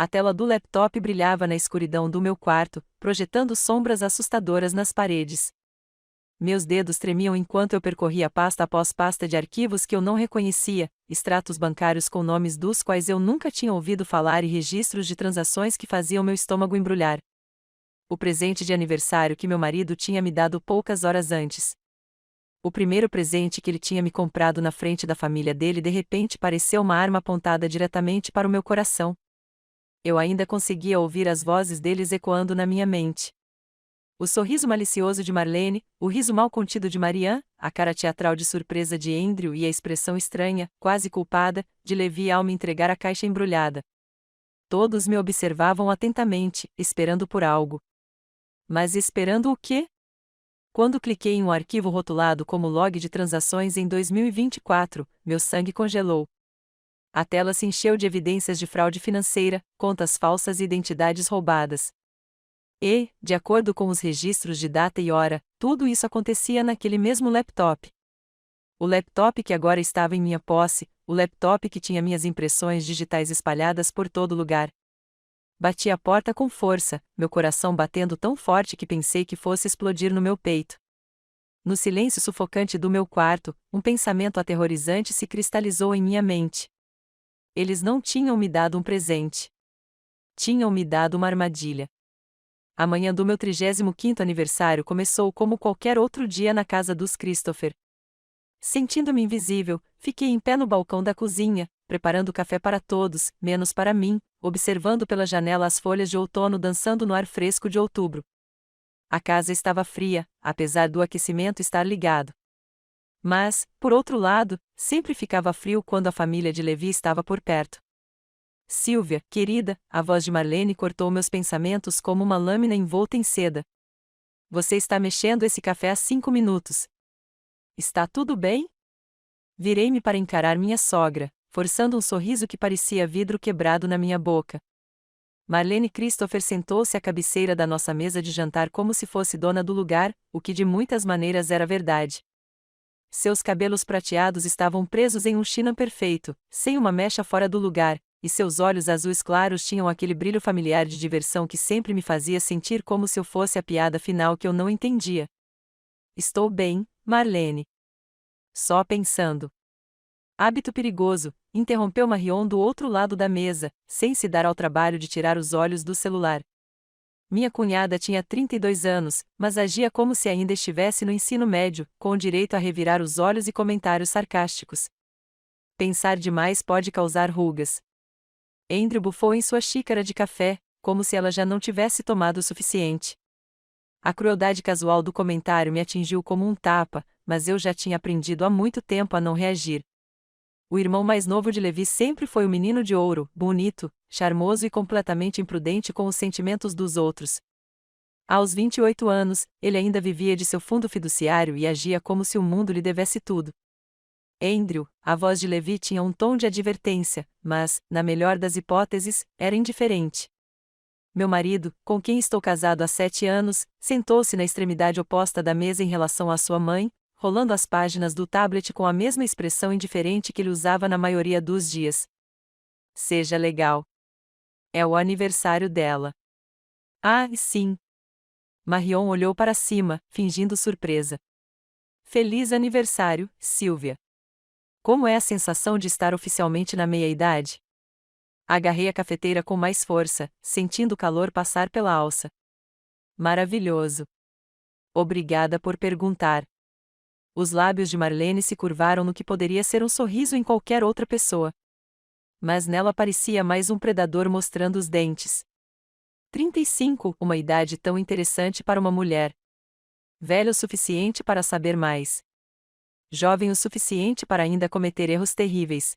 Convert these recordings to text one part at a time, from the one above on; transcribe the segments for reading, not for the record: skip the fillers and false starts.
A tela do laptop brilhava na escuridão do meu quarto, projetando sombras assustadoras nas paredes. Meus dedos tremiam enquanto eu percorria pasta após pasta de arquivos que eu não reconhecia, extratos bancários com nomes dos quais eu nunca tinha ouvido falar e registros de transações que faziam meu estômago embrulhar. O presente de aniversário que meu marido tinha me dado poucas horas antes. O primeiro presente que ele tinha me comprado na frente da família dele de repente pareceu uma arma apontada diretamente para o meu coração. Eu ainda conseguia ouvir as vozes deles ecoando na minha mente. O sorriso malicioso de Marlene, o riso mal contido de Marianne, a cara teatral de surpresa de Andrew e a expressão estranha, quase culpada, de Levi ao me entregar a caixa embrulhada. Todos me observavam atentamente, esperando por algo. Mas esperando o quê? Quando cliquei em um arquivo rotulado como log de transações em 2024, meu sangue congelou. A tela se encheu de evidências de fraude financeira, contas falsas e identidades roubadas. E, de acordo com os registros de data e hora, tudo isso acontecia naquele mesmo laptop. O laptop que agora estava em minha posse, o laptop que tinha minhas impressões digitais espalhadas por todo lugar. Bati a porta com força, meu coração batendo tão forte que pensei que fosse explodir no meu peito. No silêncio sufocante do meu quarto, um pensamento aterrorizante se cristalizou em minha mente. Eles não tinham me dado um presente. Tinham me dado uma armadilha. A manhã do meu 35º aniversário começou como qualquer outro dia na casa dos Christopher. Sentindo-me invisível, fiquei em pé no balcão da cozinha, preparando café para todos, menos para mim, observando pela janela as folhas de outono dançando no ar fresco de outubro. A casa estava fria, apesar do aquecimento estar ligado. Mas, por outro lado, sempre ficava frio quando a família de Levi estava por perto. Sylvia, querida, a voz de Marlene cortou meus pensamentos como uma lâmina envolta em seda. Você está mexendo esse café há 5 minutos. Está tudo bem? Virei-me para encarar minha sogra, forçando um sorriso que parecia vidro quebrado na minha boca. Marlene Christopher sentou-se à cabeceira da nossa mesa de jantar como se fosse dona do lugar, o que de muitas maneiras era verdade. Seus cabelos prateados estavam presos em um china perfeito, sem uma mecha fora do lugar, e seus olhos azuis claros tinham aquele brilho familiar de diversão que sempre me fazia sentir como se eu fosse a piada final que eu não entendia. Estou bem, Marlene. Só pensando. Hábito perigoso, interrompeu Marion do outro lado da mesa, sem se dar ao trabalho de tirar os olhos do celular. Minha cunhada tinha 32 anos, mas agia como se ainda estivesse no ensino médio, com o direito a revirar os olhos e comentários sarcásticos. Pensar demais pode causar rugas. Andrew bufou em sua xícara de café, como se ela já não tivesse tomado o suficiente. A crueldade casual do comentário me atingiu como um tapa, mas eu já tinha aprendido há muito tempo a não reagir. O irmão mais novo de Levi sempre foi o menino de ouro, bonito, charmoso e completamente imprudente com os sentimentos dos outros. Aos 28 anos, ele ainda vivia de seu fundo fiduciário e agia como se o mundo lhe devesse tudo. Andrew, a voz de Levi tinha um tom de advertência, mas, na melhor das hipóteses, era indiferente. Meu marido, com quem estou casado há 7 anos, sentou-se na extremidade oposta da mesa em relação à sua mãe, rolando as páginas do tablet com a mesma expressão indiferente que ele usava na maioria dos dias. Seja legal. É o aniversário dela. Ah, sim. Marion olhou para cima, fingindo surpresa. Feliz aniversário, Sylvia. Como é a sensação de estar oficialmente na meia-idade? Agarrei a cafeteira com mais força, sentindo o calor passar pela alça. Maravilhoso. Obrigada por perguntar. Os lábios de Marlene se curvaram no que poderia ser um sorriso em qualquer outra pessoa. Mas nela parecia mais um predador mostrando os dentes. 35, uma idade tão interessante para uma mulher. Velho o suficiente para saber mais. Jovem o suficiente para ainda cometer erros terríveis.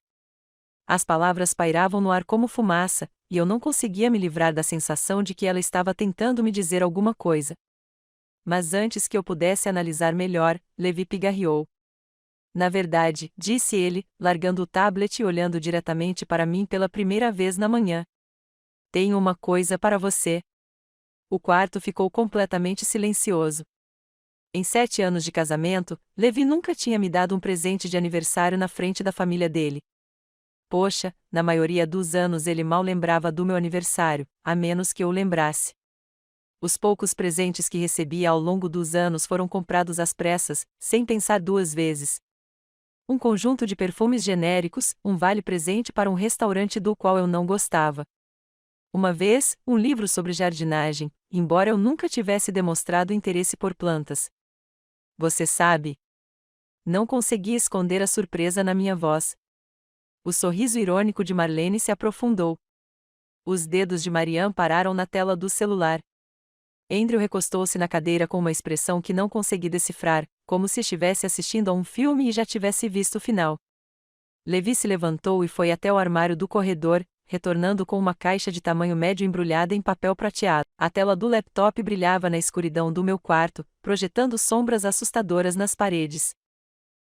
As palavras pairavam no ar como fumaça, e eu não conseguia me livrar da sensação de que ela estava tentando me dizer alguma coisa. Mas antes que eu pudesse analisar melhor, Levi pigarreou. Na verdade, disse ele, largando o tablet e olhando diretamente para mim pela primeira vez na manhã. Tenho uma coisa para você. O quarto ficou completamente silencioso. Em 7 anos de casamento, Levi nunca tinha me dado um presente de aniversário na frente da família dele. Poxa, na maioria dos anos ele mal lembrava do meu aniversário, a menos que eu o lembrasse. Os poucos presentes que recebia ao longo dos anos foram comprados às pressas, sem pensar duas vezes. Um conjunto de perfumes genéricos, um vale-presente para um restaurante do qual eu não gostava. Uma vez, um livro sobre jardinagem, embora eu nunca tivesse demonstrado interesse por plantas. Você sabe? Não consegui esconder a surpresa na minha voz. O sorriso irônico de Marlene se aprofundou. Os dedos de Marianne pararam na tela do celular. Andrew recostou-se na cadeira com uma expressão que não consegui decifrar, como se estivesse assistindo a um filme e já tivesse visto o final. Levi se levantou e foi até o armário do corredor, retornando com uma caixa de tamanho médio embrulhada em papel prateado. A tela do laptop brilhava na escuridão do meu quarto, projetando sombras assustadoras nas paredes.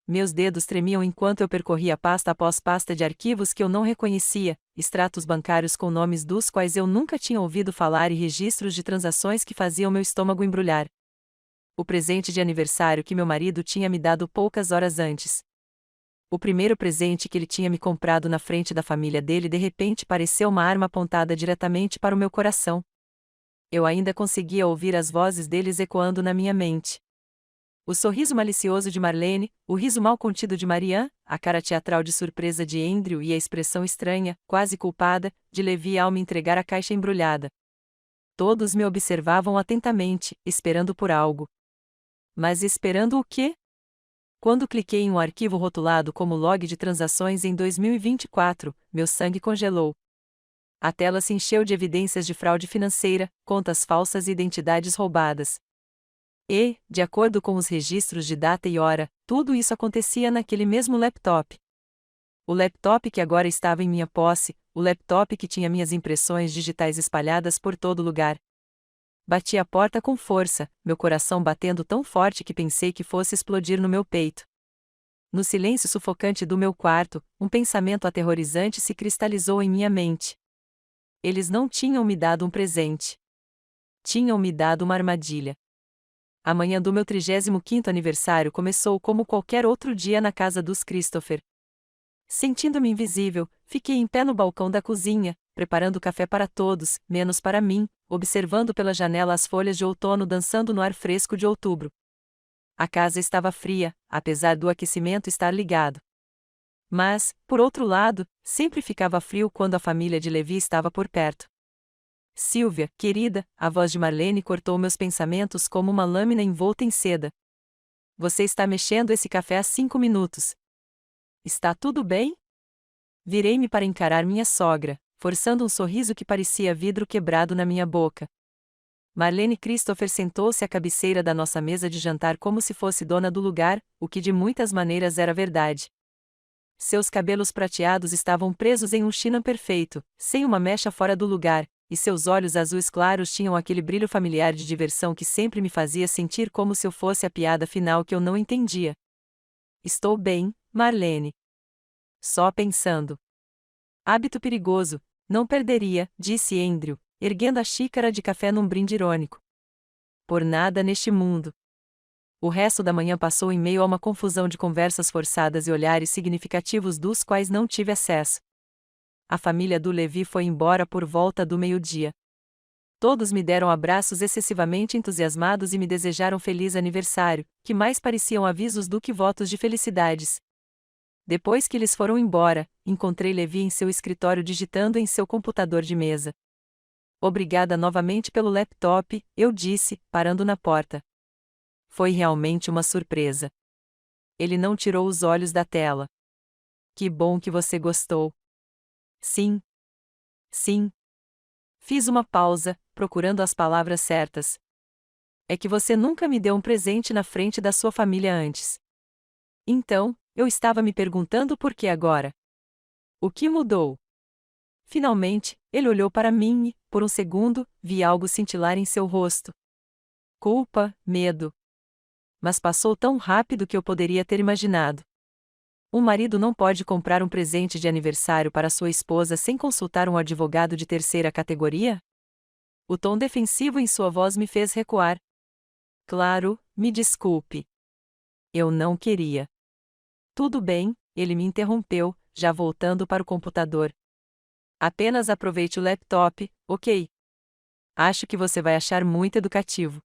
Meus dedos tremiam enquanto eu percorria pasta após pasta de arquivos que eu não reconhecia, extratos bancários com nomes dos quais eu nunca tinha ouvido falar e registros de transações que faziam meu estômago embrulhar. O presente de aniversário que meu marido tinha me dado poucas horas antes. O primeiro presente que ele tinha me comprado na frente da família dele de repente pareceu uma arma apontada diretamente para o meu coração. Eu ainda conseguia ouvir as vozes deles ecoando na minha mente. O sorriso malicioso de Marlene, o riso mal contido de Marianne, a cara teatral de surpresa de Andrew e a expressão estranha, quase culpada, de Levi ao me entregar a caixa embrulhada. Todos me observavam atentamente, esperando por algo. Mas esperando o quê? Quando cliquei em um arquivo rotulado como log de transações em 2024, meu sangue congelou. A tela se encheu de evidências de fraude financeira, contas falsas e identidades roubadas. E, de acordo com os registros de data e hora, tudo isso acontecia naquele mesmo laptop. O laptop que agora estava em minha posse, o laptop que tinha minhas impressões digitais espalhadas por todo lugar. Bati a porta com força, meu coração batendo tão forte que pensei que fosse explodir no meu peito. No silêncio sufocante do meu quarto, um pensamento aterrorizante se cristalizou em minha mente. Eles não tinham me dado um presente. Tinham me dado uma armadilha. A manhã do meu 35º aniversário começou como qualquer outro dia na casa dos Christopher. Sentindo-me invisível, fiquei em pé no balcão da cozinha, preparando café para todos, menos para mim, observando pela janela as folhas de outono dançando no ar fresco de outubro. A casa estava fria, apesar do aquecimento estar ligado. Mas, por outro lado, sempre ficava frio quando a família de Levi estava por perto. Sylvia, querida, a voz de Marlene cortou meus pensamentos como uma lâmina envolta em seda. Você está mexendo esse café há 5 minutos. Está tudo bem? Virei-me para encarar minha sogra, forçando um sorriso que parecia vidro quebrado na minha boca. Marlene Christopher sentou-se à cabeceira da nossa mesa de jantar como se fosse dona do lugar, o que de muitas maneiras era verdade. Seus cabelos prateados estavam presos em um china perfeito, sem uma mecha fora do lugar, e seus olhos azuis claros tinham aquele brilho familiar de diversão que sempre me fazia sentir como se eu fosse a piada final que eu não entendia. Estou bem, Marlene. Só pensando. Hábito perigoso, não perderia, disse Andrew, erguendo a xícara de café num brinde irônico. Por nada neste mundo. O resto da manhã passou em meio a uma confusão de conversas forçadas e olhares significativos dos quais não tive acesso. A família do Levi foi embora por volta do meio-dia. Todos me deram abraços excessivamente entusiasmados e me desejaram feliz aniversário, que mais pareciam avisos do que votos de felicidades. Depois que eles foram embora, encontrei Levi em seu escritório digitando em seu computador de mesa. Obrigada novamente pelo laptop, eu disse, parando na porta. Foi realmente uma surpresa. Ele não tirou os olhos da tela. Que bom que você gostou. Sim. Sim. Fiz uma pausa, procurando as palavras certas. É que você nunca me deu um presente na frente da sua família antes. Então, eu estava me perguntando por que agora. O que mudou? Finalmente, ele olhou para mim e, por um segundo, vi algo cintilar em seu rosto. Culpa, medo. Mas passou tão rápido que eu poderia ter imaginado. Um marido não pode comprar um presente de aniversário para sua esposa sem consultar um advogado de terceira categoria? O tom defensivo em sua voz me fez recuar. Claro, me desculpe. Eu não queria. Tudo bem, ele me interrompeu, já voltando para o computador. Apenas aproveite o laptop, ok? Acho que você vai achar muito educativo.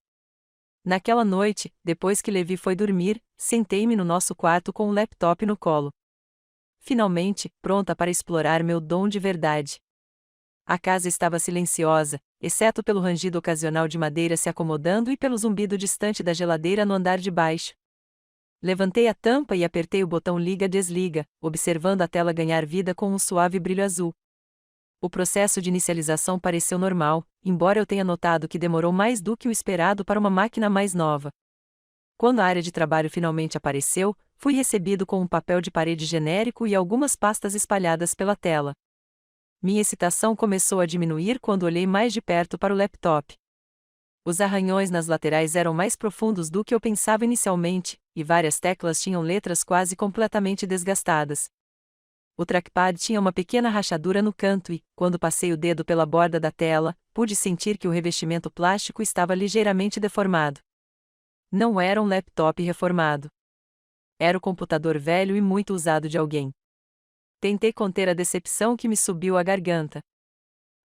Naquela noite, depois que Levi foi dormir, sentei-me no nosso quarto com o laptop no colo. Finalmente, pronta para explorar meu dom de verdade. A casa estava silenciosa, exceto pelo rangido ocasional de madeira se acomodando e pelo zumbido distante da geladeira no andar de baixo. Levantei a tampa e apertei o botão liga-desliga, observando a tela ganhar vida com um suave brilho azul. O processo de inicialização pareceu normal, embora eu tenha notado que demorou mais do que o esperado para uma máquina mais nova. Quando a área de trabalho finalmente apareceu, fui recebido com um papel de parede genérico e algumas pastas espalhadas pela tela. Minha excitação começou a diminuir quando olhei mais de perto para o laptop. Os arranhões nas laterais eram mais profundos do que eu pensava inicialmente, e várias teclas tinham letras quase completamente desgastadas. O trackpad tinha uma pequena rachadura no canto e, quando passei o dedo pela borda da tela, pude sentir que o revestimento plástico estava ligeiramente deformado. Não era um laptop reformado. Era o computador velho e muito usado de alguém. Tentei conter a decepção que me subiu à garganta.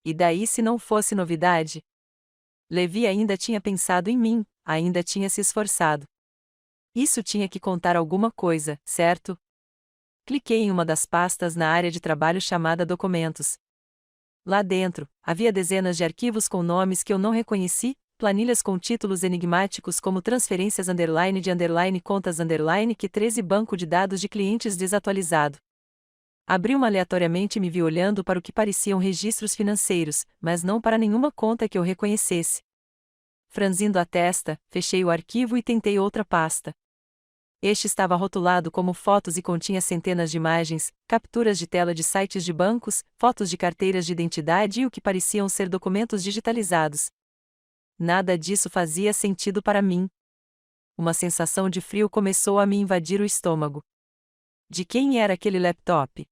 E daí se não fosse novidade? Levi ainda tinha pensado em mim, ainda tinha se esforçado. Isso tinha que contar alguma coisa, certo? Cliquei em uma das pastas na área de trabalho chamada Documentos. Lá dentro, havia dezenas de arquivos com nomes que eu não reconheci, planilhas com títulos enigmáticos como transferências de contas Q13 e banco de dados de clientes desatualizado. Abri uma aleatoriamente e me vi olhando para o que pareciam registros financeiros, mas não para nenhuma conta que eu reconhecesse. Franzindo a testa, fechei o arquivo e tentei outra pasta. Este estava rotulado como fotos e continha centenas de imagens, capturas de tela de sites de bancos, fotos de carteiras de identidade e o que pareciam ser documentos digitalizados. Nada disso fazia sentido para mim. Uma sensação de frio começou a me invadir o estômago. De quem era aquele laptop?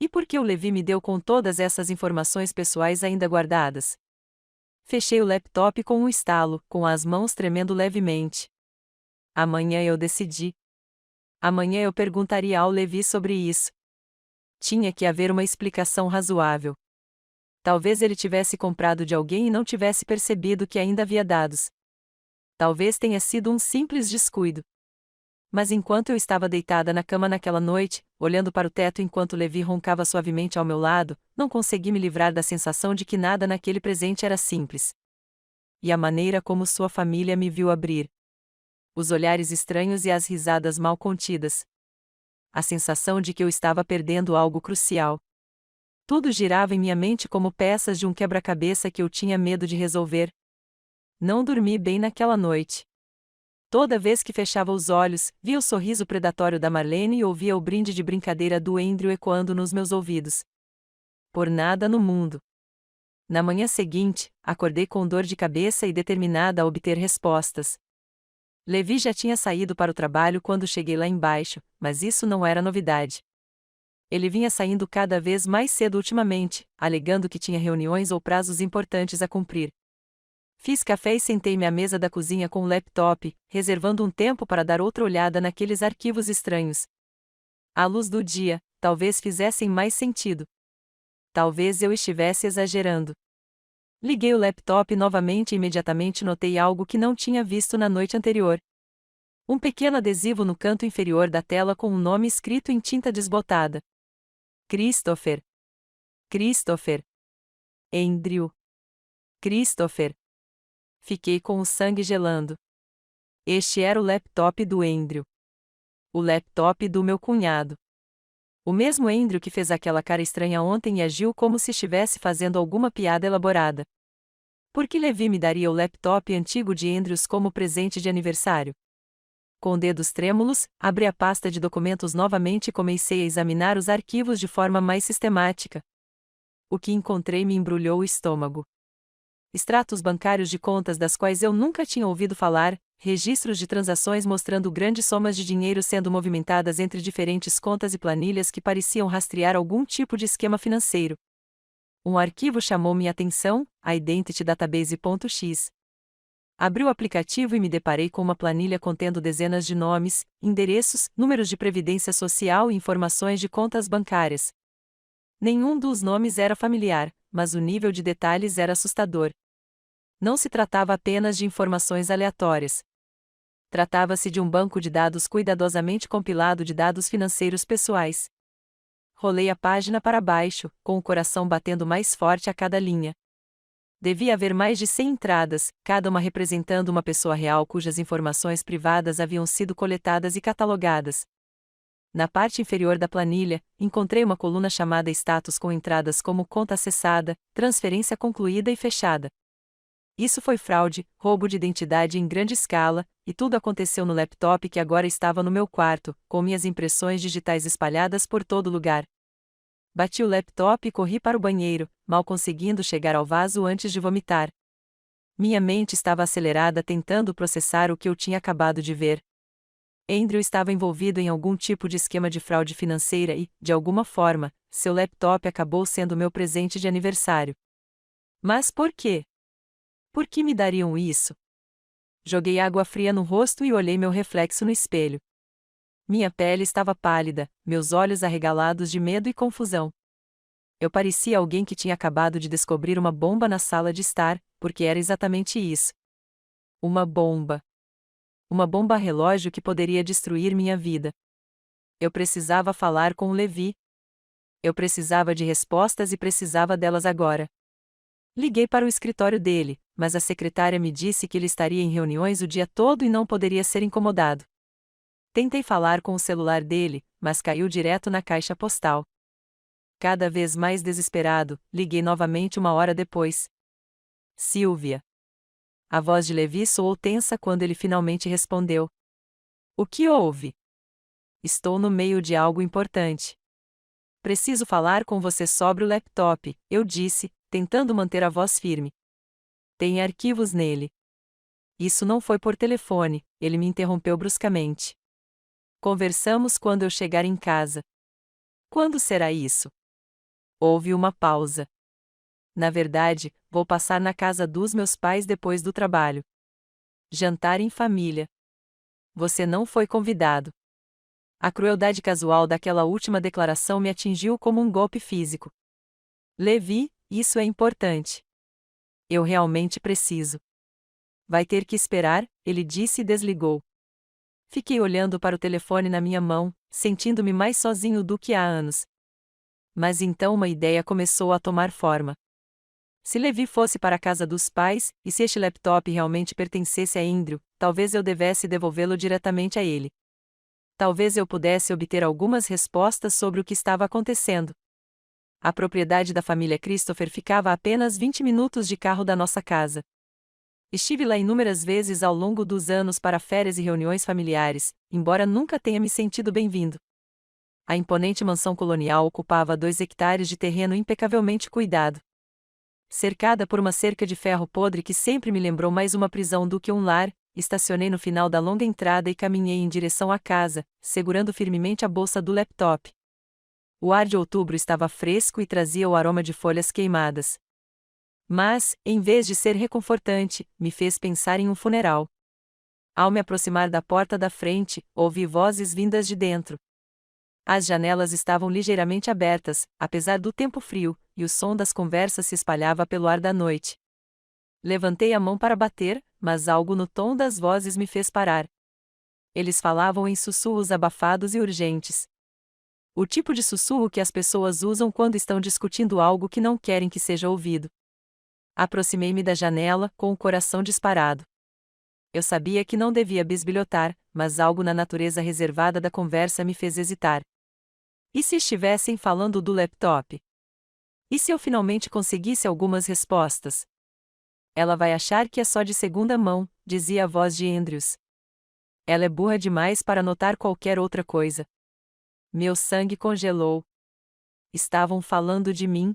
E por que o Levi me deu com todas essas informações pessoais ainda guardadas? Fechei o laptop com um estalo, com as mãos tremendo levemente. Amanhã eu decidi. Amanhã eu perguntaria ao Levi sobre isso. Tinha que haver uma explicação razoável. Talvez ele tivesse comprado de alguém e não tivesse percebido que ainda havia dados. Talvez tenha sido um simples descuido. Mas enquanto eu estava deitada na cama naquela noite, olhando para o teto enquanto Levi roncava suavemente ao meu lado, não consegui me livrar da sensação de que nada naquele presente era simples. E a maneira como sua família me viu abrir. Os olhares estranhos e as risadas mal contidas. A sensação de que eu estava perdendo algo crucial. Tudo girava em minha mente como peças de um quebra-cabeça que eu tinha medo de resolver. Não dormi bem naquela noite. Toda vez que fechava os olhos, via o sorriso predatório da Marlene e ouvia o brinde de brincadeira do Andrew ecoando nos meus ouvidos. Por nada no mundo. Na manhã seguinte, acordei com dor de cabeça e determinada a obter respostas. Levi já tinha saído para o trabalho quando cheguei lá embaixo, mas isso não era novidade. Ele vinha saindo cada vez mais cedo ultimamente, alegando que tinha reuniões ou prazos importantes a cumprir. Fiz café e sentei-me à mesa da cozinha com o laptop, reservando um tempo para dar outra olhada naqueles arquivos estranhos. À luz do dia, talvez fizessem mais sentido. Talvez eu estivesse exagerando. Liguei o laptop novamente e imediatamente notei algo que não tinha visto na noite anterior. Um pequeno adesivo no canto inferior da tela com um nome escrito em tinta desbotada. Christopher. Christopher. Andrew. Christopher. Fiquei com o sangue gelando. Este era o laptop do Andrew. O laptop do meu cunhado. O mesmo Andrew que fez aquela cara estranha ontem e agiu como se estivesse fazendo alguma piada elaborada. Por que Levi me daria o laptop antigo de Andrews como presente de aniversário? Com dedos trêmulos, abri a pasta de documentos novamente e comecei a examinar os arquivos de forma mais sistemática. O que encontrei me embrulhou o estômago. Extratos bancários de contas das quais eu nunca tinha ouvido falar, registros de transações mostrando grandes somas de dinheiro sendo movimentadas entre diferentes contas e planilhas que pareciam rastrear algum tipo de esquema financeiro. Um arquivo chamou minha atenção, a Identity Database.x. Abri o aplicativo e me deparei com uma planilha contendo dezenas de nomes, endereços, números de previdência social e informações de contas bancárias. Nenhum dos nomes era familiar, mas o nível de detalhes era assustador. Não se tratava apenas de informações aleatórias. Tratava-se de um banco de dados cuidadosamente compilado de dados financeiros pessoais. Rolei a página para baixo, com o coração batendo mais forte a cada linha. Devia haver mais de 100 entradas, cada uma representando uma pessoa real cujas informações privadas haviam sido coletadas e catalogadas. Na parte inferior da planilha, encontrei uma coluna chamada Status com entradas como conta acessada, transferência concluída e fechada. Isso foi fraude, roubo de identidade em grande escala, e tudo aconteceu no laptop que agora estava no meu quarto, com minhas impressões digitais espalhadas por todo lugar. Bati o laptop e corri para o banheiro, mal conseguindo chegar ao vaso antes de vomitar. Minha mente estava acelerada tentando processar o que eu tinha acabado de ver. Andrew estava envolvido em algum tipo de esquema de fraude financeira e, de alguma forma, seu laptop acabou sendo meu presente de aniversário. Mas por quê? Por que me dariam isso? Joguei água fria no rosto e olhei meu reflexo no espelho. Minha pele estava pálida, meus olhos arregalados de medo e confusão. Eu parecia alguém que tinha acabado de descobrir uma bomba na sala de estar, porque era exatamente isso. Uma bomba. Uma bomba relógio que poderia destruir minha vida. Eu precisava falar com o Levi. Eu precisava de respostas e precisava delas agora. Liguei para o escritório dele, mas a secretária me disse que ele estaria em reuniões o dia todo e não poderia ser incomodado. Tentei falar com o celular dele, mas caiu direto na caixa postal. Cada vez mais desesperado, liguei novamente uma hora depois. Sylvia. A voz de Levi soou tensa quando ele finalmente respondeu. O que houve? Estou no meio de algo importante. Preciso falar com você sobre o laptop, eu disse, tentando manter a voz firme. Tem arquivos nele. Isso não foi por telefone, ele me interrompeu bruscamente. Conversamos quando eu chegar em casa. Quando será isso? Houve uma pausa. Na verdade, vou passar na casa dos meus pais depois do trabalho. Jantar em família. Você não foi convidado. A crueldade casual daquela última declaração me atingiu como um golpe físico. Levi, isso é importante. Eu realmente preciso. Vai ter que esperar, ele disse e desligou. Fiquei olhando para o telefone na minha mão, sentindo-me mais sozinho do que há anos. Mas então uma ideia começou a tomar forma. Se Levi fosse para a casa dos pais, e se este laptop realmente pertencesse a Andrew, talvez eu devesse devolvê-lo diretamente a ele. Talvez eu pudesse obter algumas respostas sobre o que estava acontecendo. A propriedade da família Christopher ficava a apenas 20 minutos de carro da nossa casa. Estive lá inúmeras vezes ao longo dos anos para férias e reuniões familiares, embora nunca tenha me sentido bem-vindo. A imponente mansão colonial ocupava 2 hectares de terreno impecavelmente cuidado. Cercada por uma cerca de ferro podre que sempre me lembrou mais uma prisão do que um lar, estacionei no final da longa entrada e caminhei em direção à casa, segurando firmemente a bolsa do laptop. O ar de outubro estava fresco e trazia o aroma de folhas queimadas. Mas, em vez de ser reconfortante, me fez pensar em um funeral. Ao me aproximar da porta da frente, ouvi vozes vindas de dentro. As janelas estavam ligeiramente abertas, apesar do tempo frio, e o som das conversas se espalhava pelo ar da noite. Levantei a mão para bater, mas algo no tom das vozes me fez parar. Eles falavam em sussurros abafados e urgentes. O tipo de sussurro que as pessoas usam quando estão discutindo algo que não querem que seja ouvido. Aproximei-me da janela, com o coração disparado. Eu sabia que não devia bisbilhotar, mas algo na natureza reservada da conversa me fez hesitar. E se estivessem falando do laptop? E se eu finalmente conseguisse algumas respostas? Ela vai achar que é só de segunda mão, dizia a voz de Andrews. Ela é burra demais para notar qualquer outra coisa. Meu sangue congelou. Estavam falando de mim?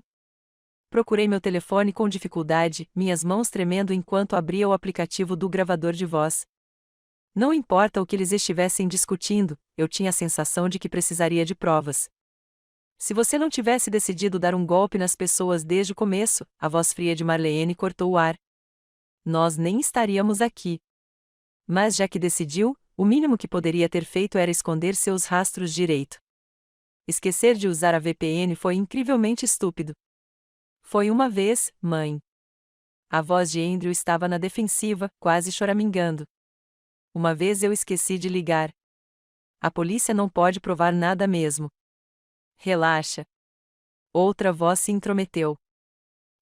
Procurei meu telefone com dificuldade, minhas mãos tremendo enquanto abria o aplicativo do gravador de voz. Não importa o que eles estivessem discutindo, eu tinha a sensação de que precisaria de provas. Se você não tivesse decidido dar um golpe nas pessoas desde o começo, a voz fria de Marlene cortou o ar. nós nem estaríamos aqui. Mas já que decidiu, o mínimo que poderia ter feito era esconder seus rastros direito. Esquecer de usar a VPN foi incrivelmente estúpido. Foi uma vez, mãe. A voz de Andrew estava na defensiva, quase choramingando. Uma vez eu esqueci de ligar. A polícia não pode provar nada mesmo. Relaxa. Outra voz se intrometeu.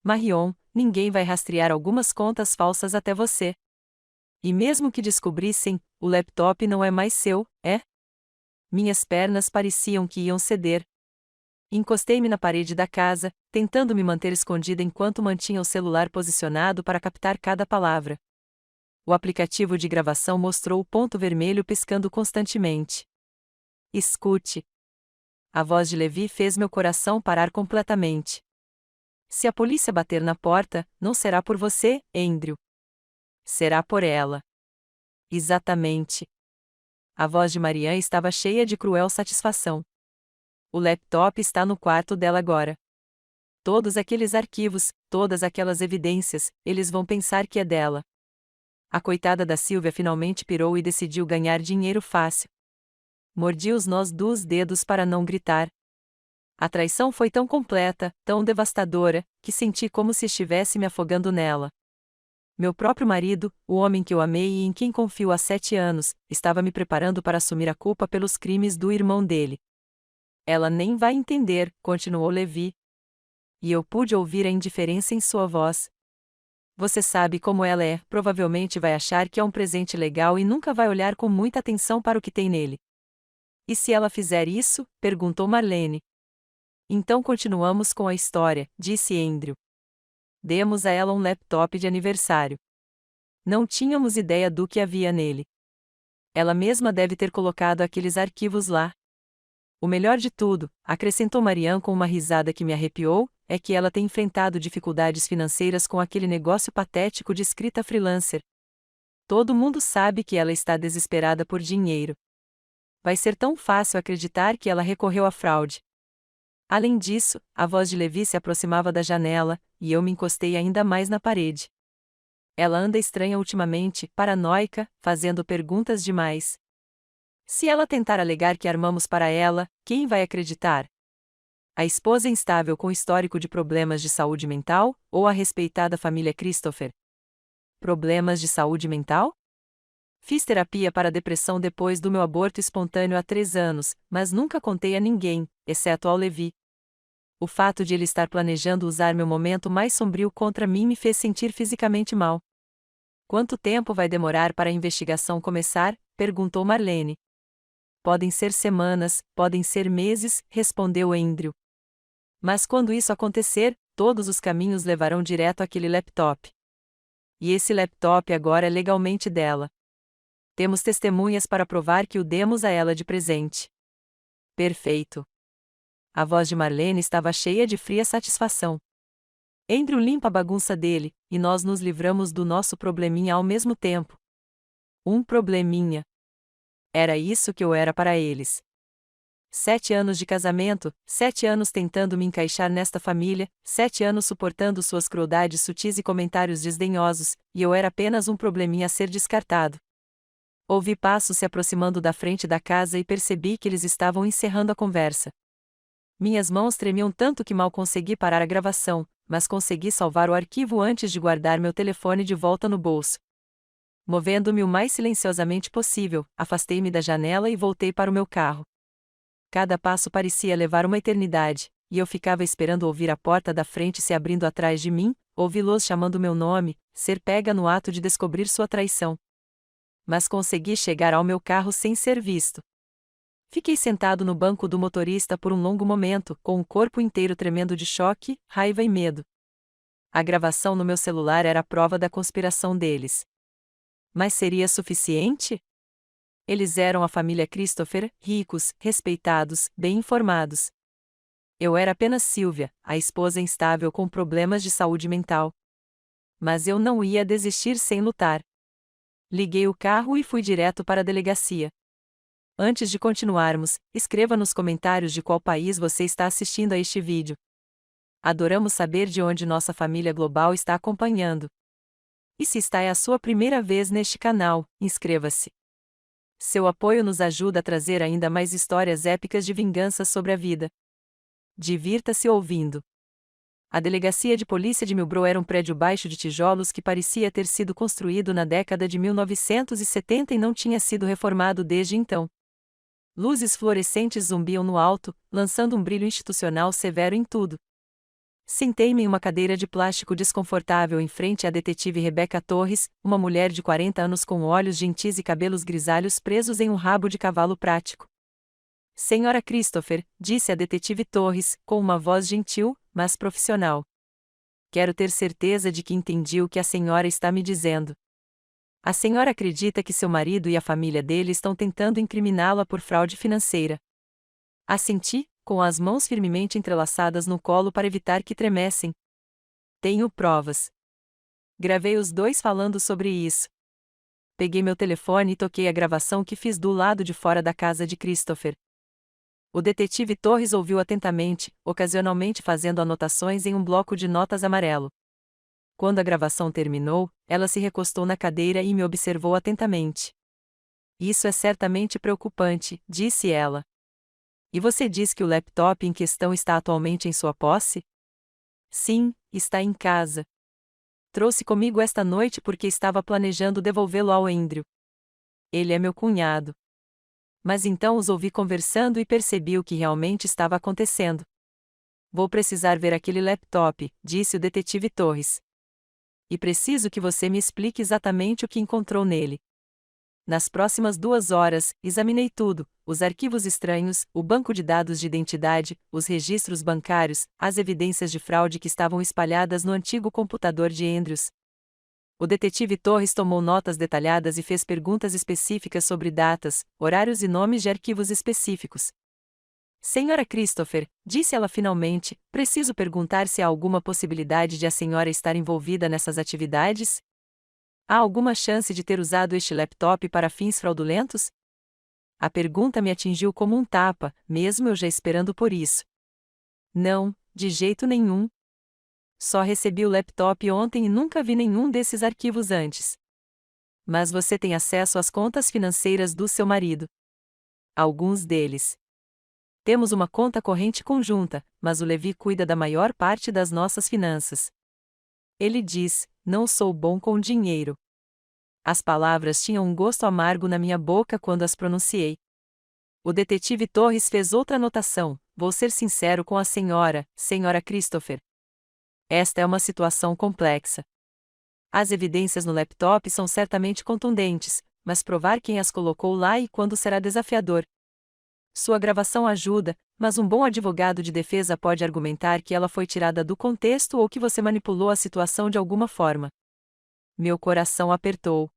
Marion, ninguém vai rastrear algumas contas falsas até você. E mesmo que descobrissem, o laptop não é mais seu, é? Minhas pernas pareciam que iam ceder. Encostei-me na parede da casa, tentando me manter escondida enquanto mantinha o celular posicionado para captar cada palavra. O aplicativo de gravação mostrou o ponto vermelho piscando constantemente. Escute. A voz de Levi fez meu coração parar completamente. Se a polícia bater na porta, não será por você, Andrew. Será por ela. Exatamente. A voz de Marianne estava cheia de cruel satisfação. O laptop está no quarto dela agora. Todos aqueles arquivos, todas aquelas evidências, eles vão pensar que é dela. A coitada da Sylvia finalmente pirou e decidiu ganhar dinheiro fácil. Mordi os nós dos dedos para não gritar. A traição foi tão completa, tão devastadora, que senti como se estivesse me afogando nela. Meu próprio marido, o homem que eu amei e em quem confio há 7 anos, estava me preparando para assumir a culpa pelos crimes do irmão dele. Ela nem vai entender, continuou Levi. E eu pude ouvir a indiferença em sua voz. Você sabe como ela é, provavelmente vai achar que é um presente legal e nunca vai olhar com muita atenção para o que tem nele. E se ela fizer isso? Perguntou Marlene. Então continuamos com a história, disse Andrew. Demos a ela um laptop de aniversário. Não tínhamos ideia do que havia nele. Ela mesma deve ter colocado aqueles arquivos lá. O melhor de tudo, acrescentou Marianne com uma risada que me arrepiou, é que ela tem enfrentado dificuldades financeiras com aquele negócio patético de escrita freelancer. Todo mundo sabe que ela está desesperada por dinheiro. Vai ser tão fácil acreditar que ela recorreu à fraude. Além disso, a voz de Levi se aproximava da janela, e eu me encostei ainda mais na parede. Ela anda estranha ultimamente, paranoica, fazendo perguntas demais. Se ela tentar alegar que armamos para ela, quem vai acreditar? A esposa instável com histórico de problemas de saúde mental, ou a respeitada família Christopher? Problemas de saúde mental? Fiz terapia para depressão depois do meu aborto espontâneo há 3 anos, mas nunca contei a ninguém, exceto ao Levi. O fato de ele estar planejando usar meu momento mais sombrio contra mim me fez sentir fisicamente mal. Quanto tempo vai demorar para a investigação começar? Perguntou Marlene. Podem ser semanas, podem ser meses, respondeu Andrew. Mas quando isso acontecer, todos os caminhos levarão direto àquele laptop. E esse laptop agora é legalmente dela. Temos testemunhas para provar que o demos a ela de presente. Perfeito. A voz de Marlene estava cheia de fria satisfação. Andrew limpa a bagunça dele, e nós nos livramos do nosso probleminha ao mesmo tempo. Um probleminha. Era isso que eu era para eles. 7 anos de casamento, 7 anos tentando me encaixar nesta família, 7 anos suportando suas crueldades sutis e comentários desdenhosos, e eu era apenas um probleminha a ser descartado. Ouvi passos se aproximando da frente da casa e percebi que eles estavam encerrando a conversa. Minhas mãos tremiam tanto que mal consegui parar a gravação, mas consegui salvar o arquivo antes de guardar meu telefone de volta no bolso. Movendo-me o mais silenciosamente possível, afastei-me da janela e voltei para o meu carro. Cada passo parecia levar uma eternidade, e eu ficava esperando ouvir a porta da frente se abrindo atrás de mim, ouvi-los chamando meu nome, ser pega no ato de descobrir sua traição. Mas consegui chegar ao meu carro sem ser visto. Fiquei sentado no banco do motorista por um longo momento, com o corpo inteiro tremendo de choque, raiva e medo. A gravação no meu celular era a prova da conspiração deles. Mas seria suficiente? Eles eram a família Christopher, ricos, respeitados, bem informados. Eu era apenas Sylvia, a esposa instável com problemas de saúde mental. Mas eu não ia desistir sem lutar. Liguei o carro e fui direto para a delegacia. Antes de continuarmos, escreva nos comentários de qual país você está assistindo a este vídeo. Adoramos saber de onde nossa família global está acompanhando. E se esta é a sua primeira vez neste canal, inscreva-se. Seu apoio nos ajuda a trazer ainda mais histórias épicas de vingança sobre a vida. Divirta-se ouvindo. A delegacia de polícia de Millbrook era um prédio baixo de tijolos que parecia ter sido construído na década de 1970 e não tinha sido reformado desde então. Luzes fluorescentes zumbiam no alto, lançando um brilho institucional severo em tudo. Sentei-me em uma cadeira de plástico desconfortável em frente à detetive Rebecca Torres, uma mulher de 40 anos com olhos gentis e cabelos grisalhos presos em um rabo de cavalo prático. Senhora Christopher, disse a detetive Torres, com uma voz gentil, mas profissional. Quero ter certeza de que entendi o que a senhora está me dizendo. A senhora acredita que seu marido e a família dele estão tentando incriminá-la por fraude financeira. Assenti, com as mãos firmemente entrelaçadas no colo para evitar que tremessem. Tenho provas. Gravei os dois falando sobre isso. Peguei meu telefone e toquei a gravação que fiz do lado de fora da casa de Christopher. O detetive Torres ouviu atentamente, ocasionalmente fazendo anotações em um bloco de notas amarelo. Quando a gravação terminou, ela se recostou na cadeira e me observou atentamente. Isso é certamente preocupante, disse ela. E você diz que o laptop em questão está atualmente em sua posse? Sim, está em casa. Trouxe comigo esta noite porque estava planejando devolvê-lo ao Andrew. Ele é meu cunhado. Mas então os ouvi conversando e percebi o que realmente estava acontecendo. Vou precisar ver aquele laptop, disse o detetive Torres. E preciso que você me explique exatamente o que encontrou nele. Nas próximas 2 horas, examinei tudo: os arquivos estranhos, o banco de dados de identidade, os registros bancários, as evidências de fraude que estavam espalhadas no antigo computador de Andrews. O detetive Torres tomou notas detalhadas e fez perguntas específicas sobre datas, horários e nomes de arquivos específicos. Senhora Christopher, disse ela finalmente, preciso perguntar se há alguma possibilidade de a senhora estar envolvida nessas atividades? Há alguma chance de ter usado este laptop para fins fraudulentos? A pergunta me atingiu como um tapa, mesmo eu já esperando por isso. Não, de jeito nenhum. Só recebi o laptop ontem e nunca vi nenhum desses arquivos antes. Mas você tem acesso às contas financeiras do seu marido. Alguns deles. Temos uma conta corrente conjunta, mas o Levi cuida da maior parte das nossas finanças. Ele diz: não sou bom com dinheiro. As palavras tinham um gosto amargo na minha boca quando as pronunciei. O detetive Torres fez outra anotação: vou ser sincero com a senhora, senhora Christopher. Esta é uma situação complexa. As evidências no laptop são certamente contundentes, mas provar quem as colocou lá e quando será desafiador. Sua gravação ajuda, mas um bom advogado de defesa pode argumentar que ela foi tirada do contexto ou que você manipulou a situação de alguma forma. Meu coração apertou.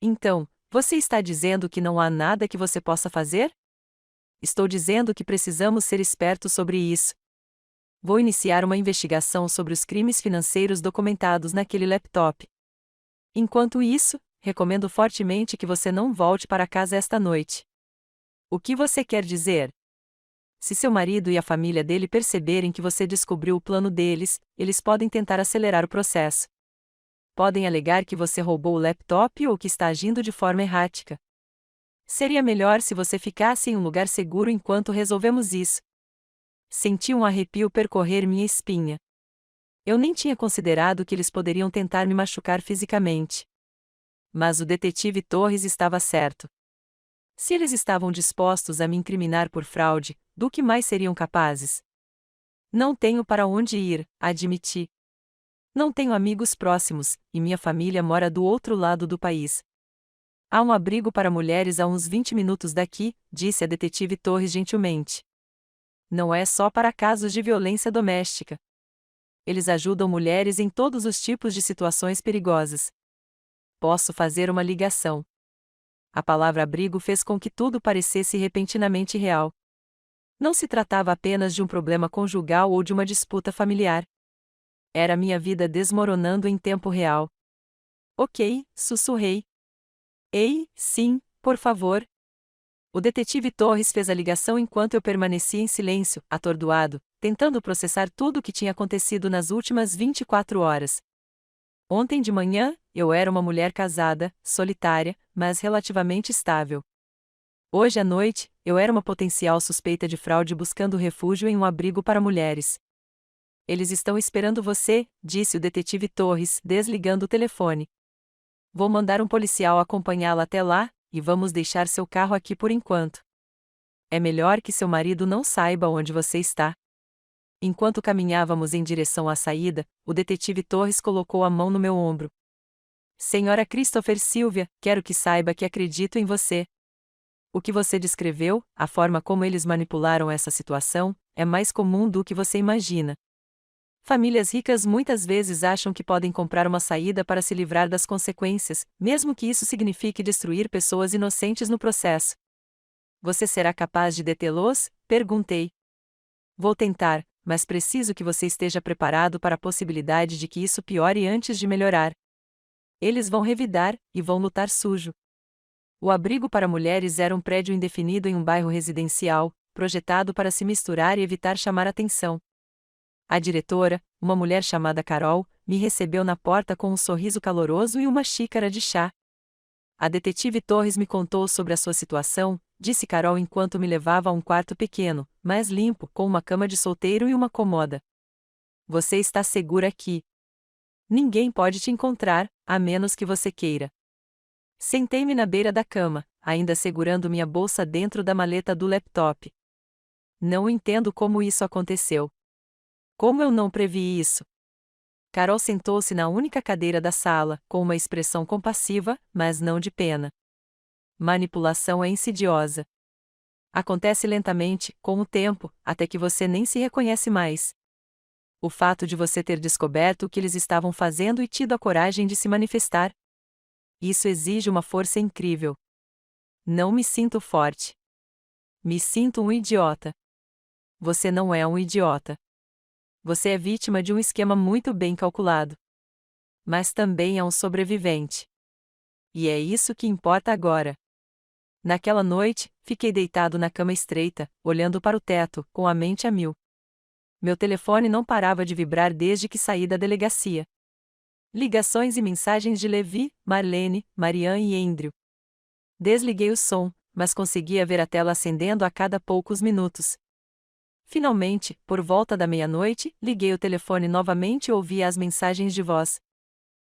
Então, você está dizendo que não há nada que você possa fazer? Estou dizendo que precisamos ser espertos sobre isso. Vou iniciar uma investigação sobre os crimes financeiros documentados naquele laptop. Enquanto isso, recomendo fortemente que você não volte para casa esta noite. O que você quer dizer? Se seu marido e a família dele perceberem que você descobriu o plano deles, eles podem tentar acelerar o processo. Podem alegar que você roubou o laptop ou que está agindo de forma errática. Seria melhor se você ficasse em um lugar seguro enquanto resolvemos isso. Senti um arrepio percorrer minha espinha. Eu nem tinha considerado que eles poderiam tentar me machucar fisicamente. Mas o detetive Torres estava certo. Se eles estavam dispostos a me incriminar por fraude, do que mais seriam capazes? Não tenho para onde ir, admiti. Não tenho amigos próximos, e minha família mora do outro lado do país. Há um abrigo para mulheres a uns 20 minutos daqui, disse a detetive Torres gentilmente. Não é só para casos de violência doméstica. Eles ajudam mulheres em todos os tipos de situações perigosas. Posso fazer uma ligação. A palavra abrigo fez com que tudo parecesse repentinamente real. Não se tratava apenas de um problema conjugal ou de uma disputa familiar. Era minha vida desmoronando em tempo real. Ok, sussurrei. Ei, sim, por favor. O detetive Torres fez a ligação enquanto eu permanecia em silêncio, atordoado, tentando processar tudo o que tinha acontecido nas últimas 24 horas. Ontem de manhã, eu era uma mulher casada, solitária, mas relativamente estável. Hoje à noite, eu era uma potencial suspeita de fraude buscando refúgio em um abrigo para mulheres. Eles estão esperando você, disse o detetive Torres, desligando o telefone. Vou mandar um policial acompanhá-la até lá, e vamos deixar seu carro aqui por enquanto. É melhor que seu marido não saiba onde você está. Enquanto caminhávamos em direção à saída, o detetive Torres colocou a mão no meu ombro. Senhora Christopher Silvia, quero que saiba que acredito em você. O que você descreveu, a forma como eles manipularam essa situação, é mais comum do que você imagina. Famílias ricas muitas vezes acham que podem comprar uma saída para se livrar das consequências, mesmo que isso signifique destruir pessoas inocentes no processo. Você será capaz de detê-los? Perguntei. Vou tentar, mas preciso que você esteja preparado para a possibilidade de que isso piore antes de melhorar. Eles vão revidar, e vão lutar sujo. O abrigo para mulheres era um prédio indefinido em um bairro residencial, projetado para se misturar e evitar chamar atenção. A diretora, uma mulher chamada Carol, me recebeu na porta com um sorriso caloroso e uma xícara de chá. A detetive Torres me contou sobre a sua situação, disse Carol enquanto me levava a um quarto pequeno, mais limpo, com uma cama de solteiro e uma cômoda. Você está segura aqui. Ninguém pode te encontrar, a menos que você queira. Sentei-me na beira da cama, ainda segurando minha bolsa dentro da maleta do laptop. Não entendo como isso aconteceu. Como eu não previ isso? Carol sentou-se na única cadeira da sala, com uma expressão compassiva, mas não de pena. Manipulação é insidiosa. Acontece lentamente, com o tempo, até que você nem se reconhece mais. O fato de você ter descoberto o que eles estavam fazendo e tido a coragem de se manifestar. Isso exige uma força incrível. Não me sinto forte. Me sinto um idiota. Você não é um idiota. Você é vítima de um esquema muito bem calculado. Mas também é um sobrevivente. E é isso que importa agora. Naquela noite, fiquei deitado na cama estreita, olhando para o teto, com a mente a mil. Meu telefone não parava de vibrar desde que saí da delegacia. Ligações e mensagens de Levi, Marlene, Marianne e Andrew. Desliguei o som, mas conseguia ver a tela acendendo a cada poucos minutos. Finalmente, por volta da meia-noite, liguei o telefone novamente e ouvi as mensagens de voz.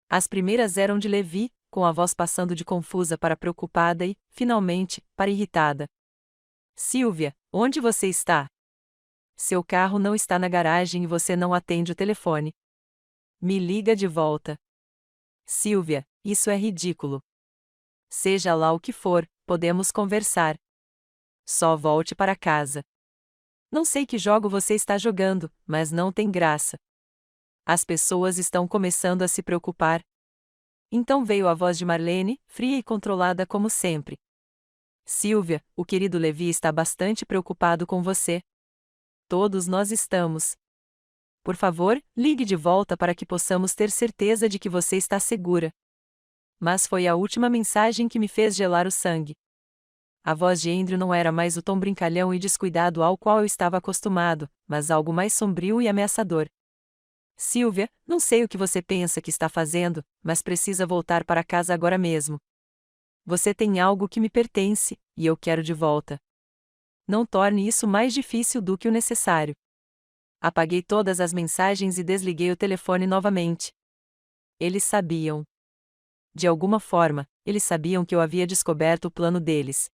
As primeiras eram de Levi, com a voz passando de confusa para preocupada e, finalmente, para irritada. Silvia, onde você está? Seu carro não está na garagem e você não atende o telefone. Me liga de volta. Silvia, isso é ridículo. Seja lá o que for, podemos conversar. Só volte para casa. Não sei que jogo você está jogando, mas não tem graça. As pessoas estão começando a se preocupar. Então veio a voz de Marlene, fria e controlada como sempre. Silvia, o querido Levi está bastante preocupado com você. Todos nós estamos. Por favor, ligue de volta para que possamos ter certeza de que você está segura. Mas foi a última mensagem que me fez gelar o sangue. A voz de Andrew não era mais o tom brincalhão e descuidado ao qual eu estava acostumado, mas algo mais sombrio e ameaçador. Silvia, não sei o que você pensa que está fazendo, mas precisa voltar para casa agora mesmo. Você tem algo que me pertence, e eu quero de volta. Não torne isso mais difícil do que o necessário. Apaguei todas as mensagens e desliguei o telefone novamente. Eles sabiam. De alguma forma, eles sabiam que eu havia descoberto o plano deles.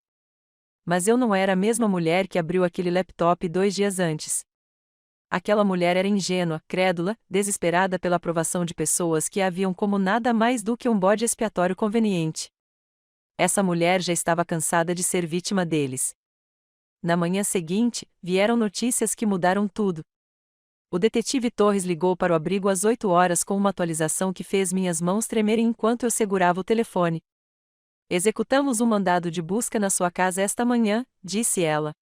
Mas eu não era a mesma mulher que abriu aquele laptop 2 dias antes. Aquela mulher era ingênua, crédula, desesperada pela aprovação de pessoas que a viam como nada mais do que um bode expiatório conveniente. Essa mulher já estava cansada de ser vítima deles. Na manhã seguinte, vieram notícias que mudaram tudo. O detetive Torres ligou para o abrigo às 8 horas com uma atualização que fez minhas mãos tremerem enquanto eu segurava o telefone. Executamos um mandado de busca na sua casa esta manhã, disse ela.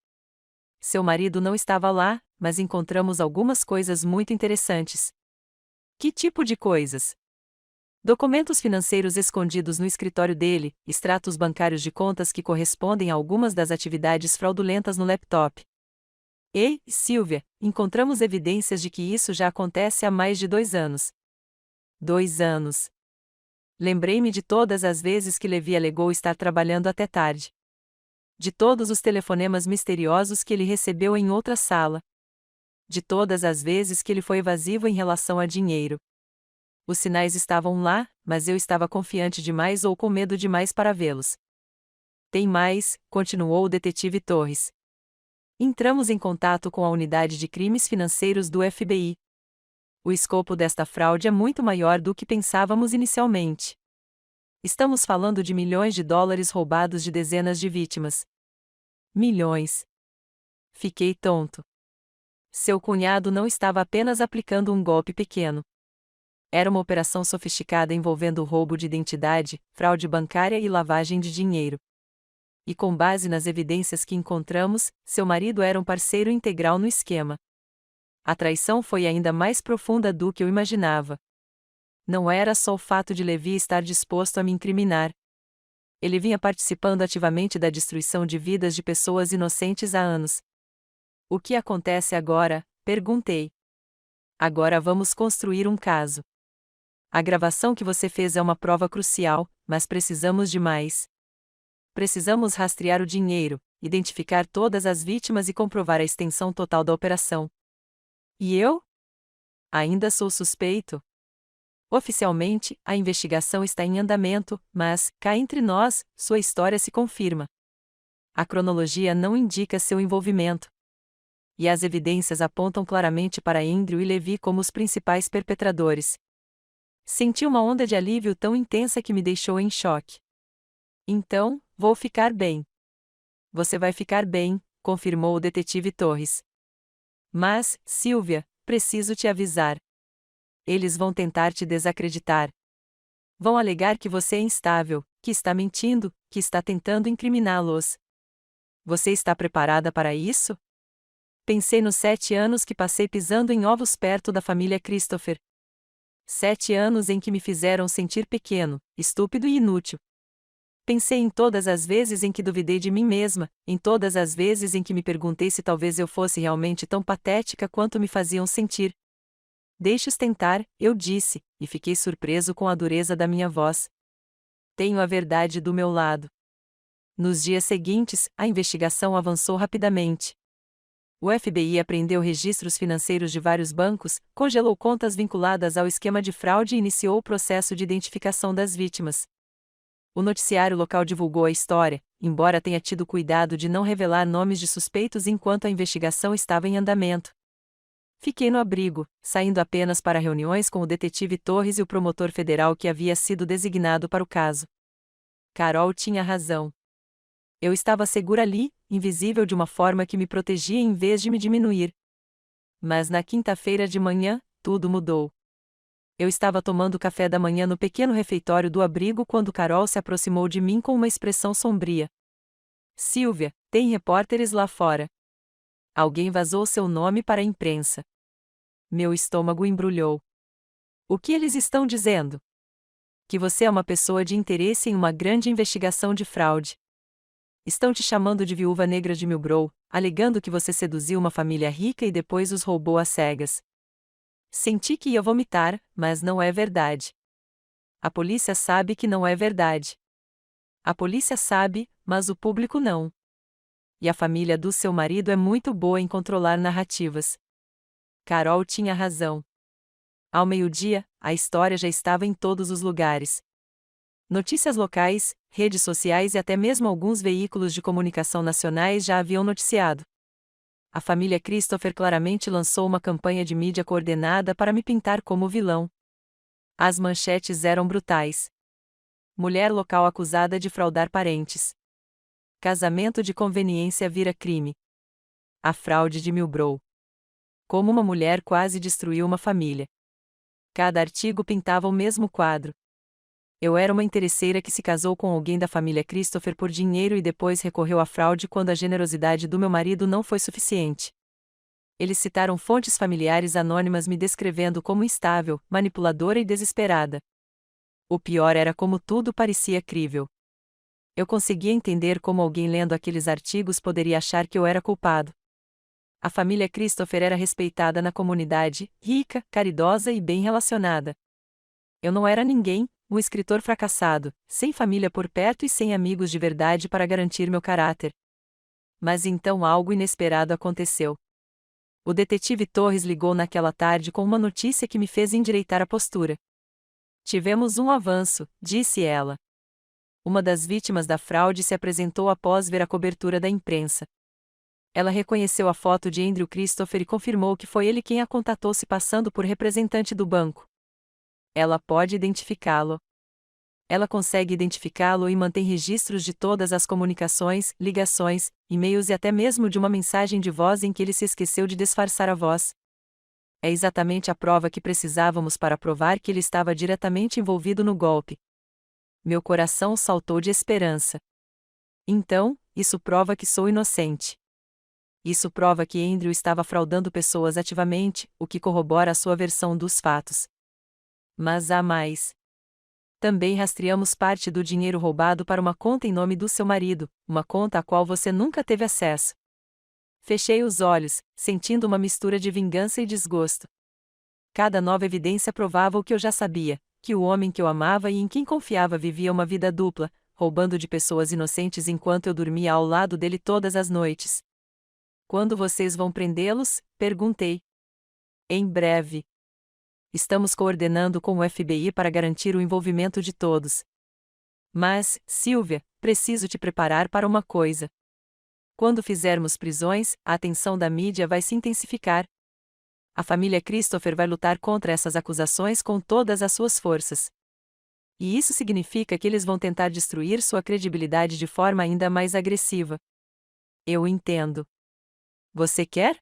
Seu marido não estava lá, mas encontramos algumas coisas muito interessantes. Que tipo de coisas? Documentos financeiros escondidos no escritório dele, extratos bancários de contas que correspondem a algumas das atividades fraudulentas no laptop. Ei, Silvia, encontramos evidências de que isso já acontece há mais de 2 anos. 2 anos. Lembrei-me de todas as vezes que Levi alegou estar trabalhando até tarde. De todos os telefonemas misteriosos que ele recebeu em outra sala. De todas as vezes que ele foi evasivo em relação a dinheiro. Os sinais estavam lá, mas eu estava confiante demais ou com medo demais para vê-los. Tem mais, continuou o detetive Torres. Entramos em contato com a unidade de crimes financeiros do FBI. O escopo desta fraude é muito maior do que pensávamos inicialmente. Estamos falando de milhões de dólares roubados de dezenas de vítimas. Milhões. Fiquei tonto. Seu cunhado não estava apenas aplicando um golpe pequeno. Era uma operação sofisticada envolvendo roubo de identidade, fraude bancária e lavagem de dinheiro. E com base nas evidências que encontramos, seu marido era um parceiro integral no esquema. A traição foi ainda mais profunda do que eu imaginava. Não era só o fato de Levi estar disposto a me incriminar. Ele vinha participando ativamente da destruição de vidas de pessoas inocentes há anos. O que acontece agora? Perguntei. Agora vamos construir um caso. A gravação que você fez é uma prova crucial, mas precisamos de mais. Precisamos rastrear o dinheiro, identificar todas as vítimas e comprovar a extensão total da operação. E eu? Ainda sou suspeito. Oficialmente, a investigação está em andamento, mas, cá entre nós, sua história se confirma. A cronologia não indica seu envolvimento. E as evidências apontam claramente para Andrew e Levi como os principais perpetradores. Senti uma onda de alívio tão intensa que me deixou em choque. Então, vou ficar bem. Você vai ficar bem, confirmou o detetive Torres. Mas, Sylvia, preciso te avisar. Eles vão tentar te desacreditar. Vão alegar que você é instável, que está mentindo, que está tentando incriminá-los. Você está preparada para isso? Pensei nos 7 anos que passei pisando em ovos perto da família Christopher. 7 anos em que me fizeram sentir pequeno, estúpido e inútil. Pensei em todas as vezes em que duvidei de mim mesma, em todas as vezes em que me perguntei se talvez eu fosse realmente tão patética quanto me faziam sentir. Deixe-os tentar, eu disse, e fiquei surpreso com a dureza da minha voz. Tenho a verdade do meu lado. Nos dias seguintes, a investigação avançou rapidamente. O FBI apreendeu registros financeiros de vários bancos, congelou contas vinculadas ao esquema de fraude e iniciou o processo de identificação das vítimas. O noticiário local divulgou a história, embora tenha tido cuidado de não revelar nomes de suspeitos enquanto a investigação estava em andamento. Fiquei no abrigo, saindo apenas para reuniões com o detetive Torres e o promotor federal que havia sido designado para o caso. Carol tinha razão. Eu estava segura ali, invisível de uma forma que me protegia em vez de me diminuir. Mas na quinta-feira de manhã, tudo mudou. Eu estava tomando café da manhã no pequeno refeitório do abrigo quando Carol se aproximou de mim com uma expressão sombria. Sylvia, tem repórteres lá fora. Alguém vazou seu nome para a imprensa. Meu estômago embrulhou. O que eles estão dizendo? Que você é uma pessoa de interesse em uma grande investigação de fraude. Estão te chamando de viúva negra de Milbrow, alegando que você seduziu uma família rica e depois os roubou às cegas. Senti que ia vomitar, mas não é verdade. A polícia sabe que não é verdade. A polícia sabe, mas o público não. E a família do seu marido é muito boa em controlar narrativas. Carol tinha razão. Ao meio-dia, a história já estava em todos os lugares. Notícias locais, redes sociais e até mesmo alguns veículos de comunicação nacionais já haviam noticiado. A família Christopher claramente lançou uma campanha de mídia coordenada para me pintar como vilão. As manchetes eram brutais. Mulher local acusada de fraudar parentes. Casamento de conveniência vira crime. A fraude de Milbrow. Como uma mulher quase destruiu uma família. Cada artigo pintava o mesmo quadro. Eu era uma interesseira que se casou com alguém da família Christopher por dinheiro e depois recorreu à fraude quando a generosidade do meu marido não foi suficiente. Eles citaram fontes familiares anônimas me descrevendo como instável, manipuladora e desesperada. O pior era como tudo parecia crível. Eu conseguia entender como alguém lendo aqueles artigos poderia achar que eu era culpado. A família Christopher era respeitada na comunidade, rica, caridosa e bem relacionada. Eu não era ninguém, um escritor fracassado, sem família por perto e sem amigos de verdade para garantir meu caráter. Mas então algo inesperado aconteceu. O detetive Torres ligou naquela tarde com uma notícia que me fez endireitar a postura. Tivemos um avanço, disse ela. Uma das vítimas da fraude se apresentou após ver a cobertura da imprensa. Ela reconheceu a foto de Andrew Christopher e confirmou que foi ele quem a contatou se passando por representante do banco. Ela pode identificá-lo. Ela consegue identificá-lo e mantém registros de todas as comunicações, ligações, e-mails e até mesmo de uma mensagem de voz em que ele se esqueceu de disfarçar a voz. É exatamente a prova que precisávamos para provar que ele estava diretamente envolvido no golpe. Meu coração saltou de esperança. Então, isso prova que sou inocente. Isso prova que Andrew estava fraudando pessoas ativamente, o que corrobora a sua versão dos fatos. Mas há mais. Também rastreamos parte do dinheiro roubado para uma conta em nome do seu marido, uma conta à qual você nunca teve acesso. Fechei os olhos, sentindo uma mistura de vingança e desgosto. Cada nova evidência provava o que eu já sabia, que o homem que eu amava e em quem confiava vivia uma vida dupla, roubando de pessoas inocentes enquanto eu dormia ao lado dele todas as noites. Quando vocês vão prendê-los? Perguntei. Em breve. Estamos coordenando com o FBI para garantir o envolvimento de todos. Mas, Sylvia, preciso te preparar para uma coisa. Quando fizermos prisões, a atenção da mídia vai se intensificar. A família Christopher vai lutar contra essas acusações com todas as suas forças. E isso significa que eles vão tentar destruir sua credibilidade de forma ainda mais agressiva. Eu entendo. Você quer?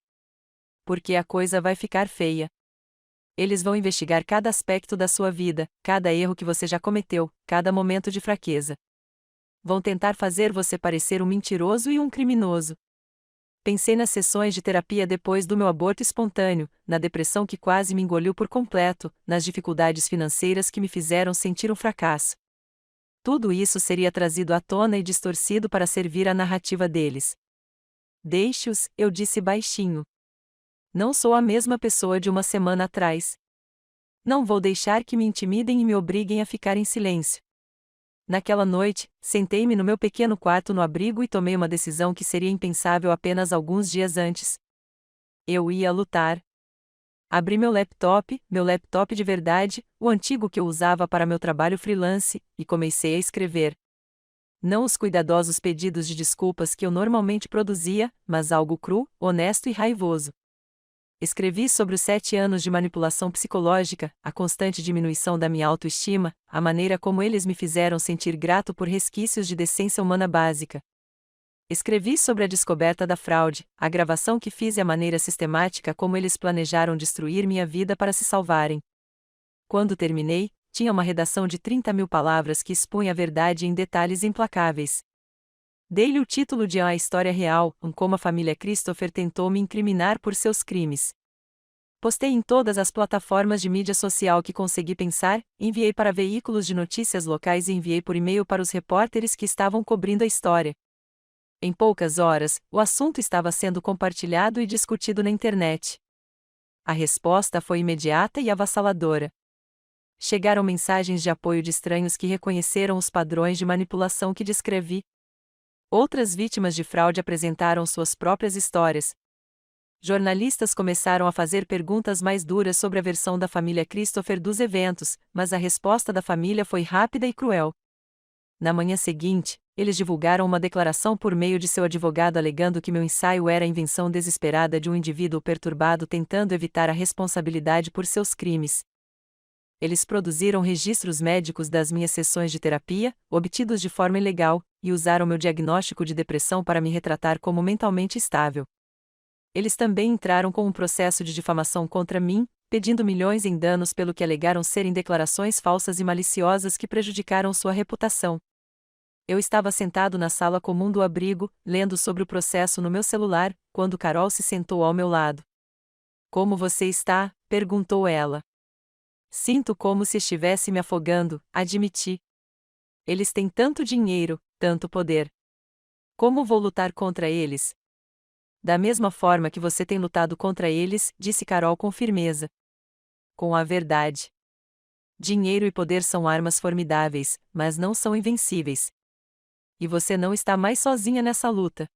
Porque a coisa vai ficar feia. Eles vão investigar cada aspecto da sua vida, cada erro que você já cometeu, cada momento de fraqueza. Vão tentar fazer você parecer um mentiroso e um criminoso. Pensei nas sessões de terapia depois do meu aborto espontâneo, na depressão que quase me engoliu por completo, nas dificuldades financeiras que me fizeram sentir um fracasso. Tudo isso seria trazido à tona e distorcido para servir à narrativa deles. Deixe-os, eu disse baixinho. Não sou a mesma pessoa de uma semana atrás. Não vou deixar que me intimidem e me obriguem a ficar em silêncio. Naquela noite, sentei-me no meu pequeno quarto no abrigo e tomei uma decisão que seria impensável apenas alguns dias antes. Eu ia lutar. Abri meu laptop de verdade, o antigo que eu usava para meu trabalho freelance, e comecei a escrever. Não os cuidadosos pedidos de desculpas que eu normalmente produzia, mas algo cru, honesto e raivoso. Escrevi sobre os 7 anos de manipulação psicológica, a constante diminuição da minha autoestima, a maneira como eles me fizeram sentir grato por resquícios de decência humana básica. Escrevi sobre a descoberta da fraude, a gravação que fiz e a maneira sistemática como eles planejaram destruir minha vida para se salvarem. Quando terminei, tinha uma redação de 30.000 palavras que expunha a verdade em detalhes implacáveis. Dei-lhe o título de A História Real, como a família Christopher tentou me incriminar por seus crimes. Postei em todas as plataformas de mídia social que consegui pensar, enviei para veículos de notícias locais e enviei por e-mail para os repórteres que estavam cobrindo a história. Em poucas horas, o assunto estava sendo compartilhado e discutido na internet. A resposta foi imediata e avassaladora. Chegaram mensagens de apoio de estranhos que reconheceram os padrões de manipulação que descrevi. Outras vítimas de fraude apresentaram suas próprias histórias. Jornalistas começaram a fazer perguntas mais duras sobre a versão da família Christopher dos eventos, mas a resposta da família foi rápida e cruel. Na manhã seguinte, eles divulgaram uma declaração por meio de seu advogado alegando que meu ensaio era a invenção desesperada de um indivíduo perturbado tentando evitar a responsabilidade por seus crimes. Eles produziram registros médicos das minhas sessões de terapia, obtidos de forma ilegal, e usaram meu diagnóstico de depressão para me retratar como mentalmente estável. Eles também entraram com um processo de difamação contra mim, pedindo milhões em danos pelo que alegaram serem declarações falsas e maliciosas que prejudicaram sua reputação. Eu estava sentado na sala comum do abrigo, lendo sobre o processo no meu celular, quando Carol se sentou ao meu lado. Como você está? Perguntou ela. Sinto como se estivesse me afogando, admiti. Eles têm tanto dinheiro, tanto poder. Como vou lutar contra eles? Da mesma forma que você tem lutado contra eles, disse Carol com firmeza. Com a verdade. Dinheiro e poder são armas formidáveis, mas não são invencíveis. E você não está mais sozinha nessa luta.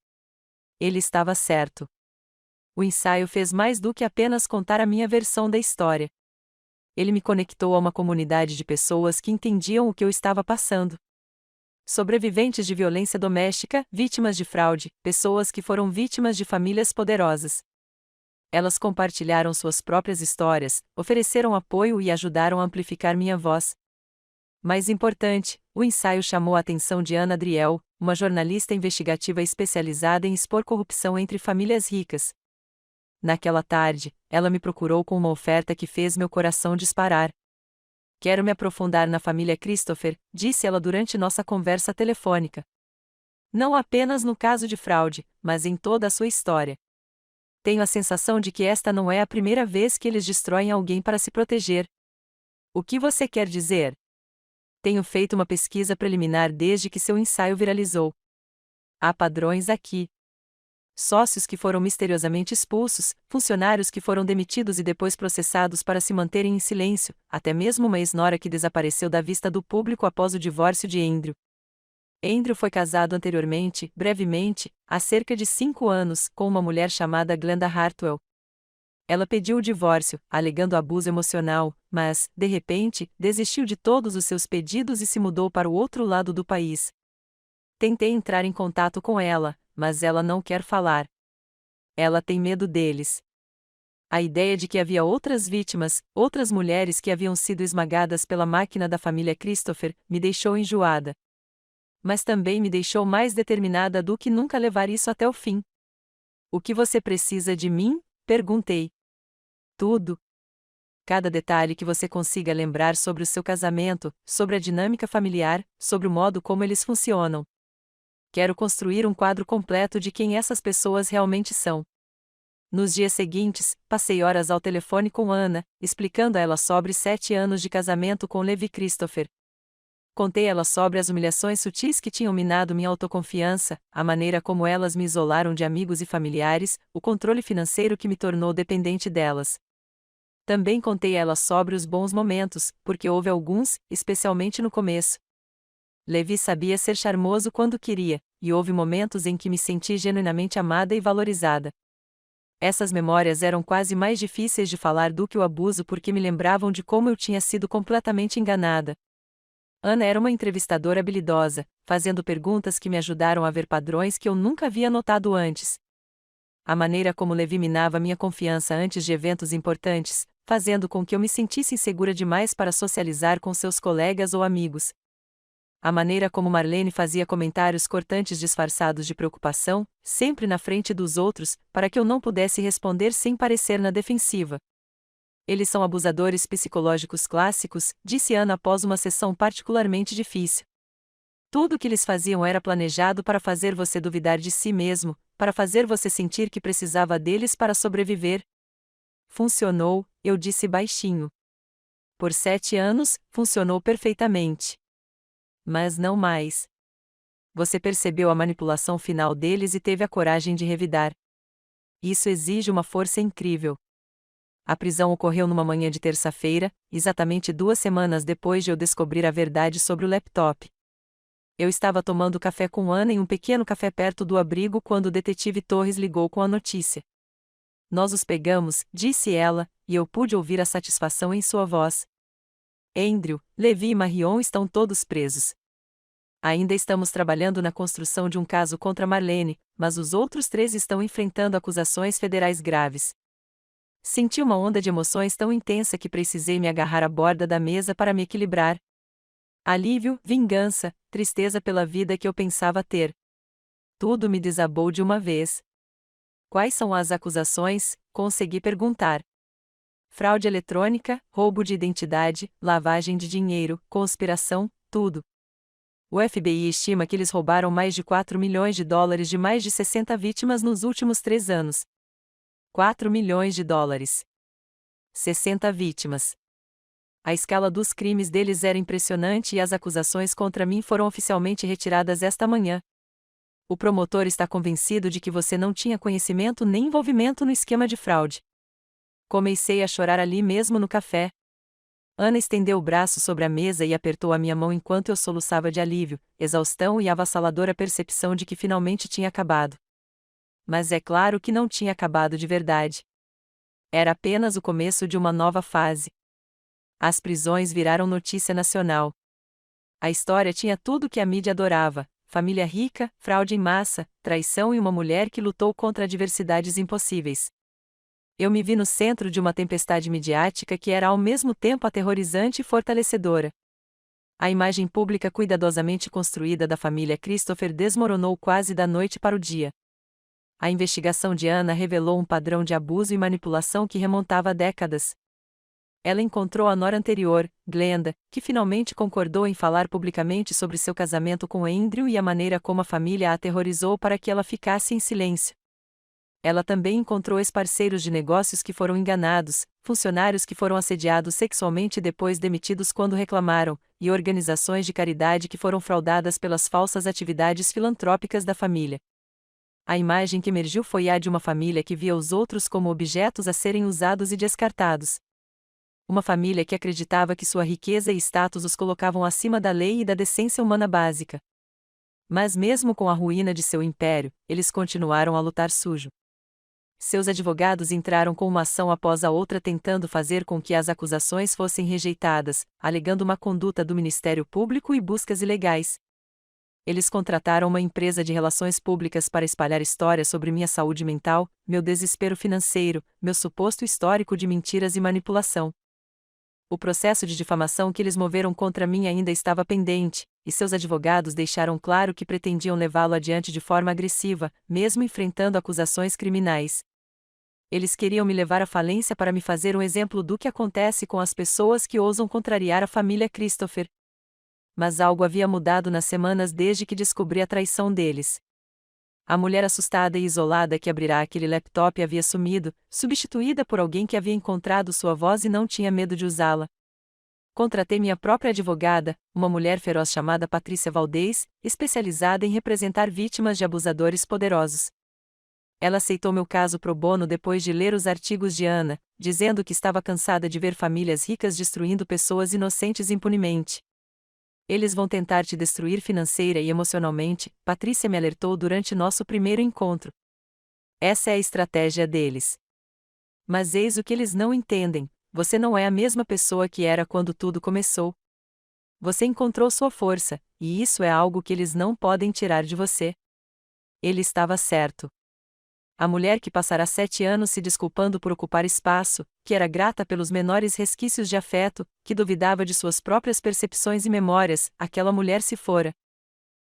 Ele estava certo. O ensaio fez mais do que apenas contar a minha versão da história. Ele me conectou a uma comunidade de pessoas que entendiam o que eu estava passando. Sobreviventes de violência doméstica, vítimas de fraude, pessoas que foram vítimas de famílias poderosas. Elas compartilharam suas próprias histórias, ofereceram apoio e ajudaram a amplificar minha voz. Mais importante, o ensaio chamou a atenção de Ana Driel, uma jornalista investigativa especializada em expor corrupção entre famílias ricas. Naquela tarde, ela me procurou com uma oferta que fez meu coração disparar. Quero me aprofundar na família Christopher, disse ela durante nossa conversa telefônica. Não apenas no caso de fraude, mas em toda a sua história. Tenho a sensação de que esta não é a primeira vez que eles destroem alguém para se proteger. O que você quer dizer? Tenho feito uma pesquisa preliminar desde que seu ensaio viralizou. Há padrões aqui. Sócios que foram misteriosamente expulsos, funcionários que foram demitidos e depois processados para se manterem em silêncio, até mesmo uma ex-nora que desapareceu da vista do público após o divórcio de Andrew. Andrew foi casado anteriormente, brevemente, há cerca de 5 anos, com uma mulher chamada Glenda Hartwell. Ela pediu o divórcio, alegando abuso emocional, mas, de repente, desistiu de todos os seus pedidos e se mudou para o outro lado do país. Tentei entrar em contato com ela, mas ela não quer falar. Ela tem medo deles. A ideia de que havia outras vítimas, outras mulheres que haviam sido esmagadas pela máquina da família Christopher, me deixou enjoada. Mas também me deixou mais determinada do que nunca levar isso até o fim. O que você precisa de mim? Perguntei. Tudo. Cada detalhe que você consiga lembrar sobre o seu casamento, sobre a dinâmica familiar, sobre o modo como eles funcionam. Quero construir um quadro completo de quem essas pessoas realmente são. Nos dias seguintes, passei horas ao telefone com Ana, explicando a ela sobre 7 anos de casamento com Levi Christopher. Contei a ela sobre as humilhações sutis que tinham minado minha autoconfiança, a maneira como elas me isolaram de amigos e familiares, o controle financeiro que me tornou dependente delas. Também contei a ela sobre os bons momentos, porque houve alguns, especialmente no começo. Levi sabia ser charmoso quando queria, e houve momentos em que me senti genuinamente amada e valorizada. Essas memórias eram quase mais difíceis de falar do que o abuso porque me lembravam de como eu tinha sido completamente enganada. Ana era uma entrevistadora habilidosa, fazendo perguntas que me ajudaram a ver padrões que eu nunca havia notado antes. A maneira como Levi minava minha confiança antes de eventos importantes, fazendo com que eu me sentisse insegura demais para socializar com seus colegas ou amigos. A maneira como Marlene fazia comentários cortantes disfarçados de preocupação, sempre na frente dos outros, para que eu não pudesse responder sem parecer na defensiva. Eles são abusadores psicológicos clássicos, disse Ana após uma sessão particularmente difícil. Tudo o que eles faziam era planejado para fazer você duvidar de si mesmo, para fazer você sentir que precisava deles para sobreviver. Funcionou, eu disse baixinho. Por 7 anos, funcionou perfeitamente. Mas não mais. Você percebeu a manipulação final deles e teve a coragem de revidar. Isso exige uma força incrível. A prisão ocorreu numa manhã de terça-feira, exatamente 2 semanas depois de eu descobrir a verdade sobre o laptop. Eu estava tomando café com Ana em um pequeno café perto do abrigo quando o detetive Torres ligou com a notícia. Nós os pegamos, disse ela, e eu pude ouvir a satisfação em sua voz. Andrew, Levi e Marion estão todos presos. Ainda estamos trabalhando na construção de um caso contra Marlene, mas os outros 3 estão enfrentando acusações federais graves. Senti uma onda de emoções tão intensa que precisei me agarrar à borda da mesa para me equilibrar. Alívio, vingança, tristeza pela vida que eu pensava ter. Tudo me desabou de uma vez. Quais são as acusações? Consegui perguntar. Fraude eletrônica, roubo de identidade, lavagem de dinheiro, conspiração, tudo. O FBI estima que eles roubaram mais de 4 milhões de dólares de mais de 60 vítimas nos últimos 3 anos. 4 milhões de dólares. 60 vítimas. A escala dos crimes deles era impressionante e as acusações contra mim foram oficialmente retiradas esta manhã. O promotor está convencido de que você não tinha conhecimento nem envolvimento no esquema de fraude. Comecei a chorar ali mesmo no café. Ana estendeu o braço sobre a mesa e apertou a minha mão enquanto eu soluçava de alívio, exaustão e avassaladora percepção de que finalmente tinha acabado. Mas é claro que não tinha acabado de verdade. Era apenas o começo de uma nova fase. As prisões viraram notícia nacional. A história tinha tudo que a mídia adorava: família rica, fraude em massa, traição e uma mulher que lutou contra adversidades impossíveis. Eu me vi no centro de uma tempestade midiática que era ao mesmo tempo aterrorizante e fortalecedora. A imagem pública cuidadosamente construída da família Christopher desmoronou quase da noite para o dia. A investigação de Ana revelou um padrão de abuso e manipulação que remontava a décadas. Ela encontrou a nora anterior, Glenda, que finalmente concordou em falar publicamente sobre seu casamento com Andrew e a maneira como a família a aterrorizou para que ela ficasse em silêncio. Ela também encontrou ex-parceiros de negócios que foram enganados, funcionários que foram assediados sexualmente e depois demitidos quando reclamaram, e organizações de caridade que foram fraudadas pelas falsas atividades filantrópicas da família. A imagem que emergiu foi a de uma família que via os outros como objetos a serem usados e descartados. Uma família que acreditava que sua riqueza e status os colocavam acima da lei e da decência humana básica. Mas mesmo com a ruína de seu império, eles continuaram a lutar sujo. Seus advogados entraram com uma ação após a outra tentando fazer com que as acusações fossem rejeitadas, alegando má conduta do Ministério Público e buscas ilegais. Eles contrataram uma empresa de relações públicas para espalhar histórias sobre minha saúde mental, meu desespero financeiro, meu suposto histórico de mentiras e manipulação. O processo de difamação que eles moveram contra mim ainda estava pendente, e seus advogados deixaram claro que pretendiam levá-lo adiante de forma agressiva, mesmo enfrentando acusações criminais. Eles queriam me levar à falência para me fazer um exemplo do que acontece com as pessoas que ousam contrariar a família Christopher. Mas algo havia mudado nas semanas desde que descobri a traição deles. A mulher assustada e isolada que abrirá aquele laptop havia sumido, substituída por alguém que havia encontrado sua voz e não tinha medo de usá-la. Contratei minha própria advogada, uma mulher feroz chamada Patrícia Valdez, especializada em representar vítimas de abusadores poderosos. Ela aceitou meu caso pro bono depois de ler os artigos de Ana, dizendo que estava cansada de ver famílias ricas destruindo pessoas inocentes impunemente. Eles vão tentar te destruir financeira e emocionalmente, Patrícia me alertou durante nosso primeiro encontro. Essa é a estratégia deles. Mas eis o que eles não entendem: você não é a mesma pessoa que era quando tudo começou. Você encontrou sua força, e isso é algo que eles não podem tirar de você. Ele estava certo. A mulher que passará 7 anos se desculpando por ocupar espaço, que era grata pelos menores resquícios de afeto, que duvidava de suas próprias percepções e memórias, aquela mulher se fora.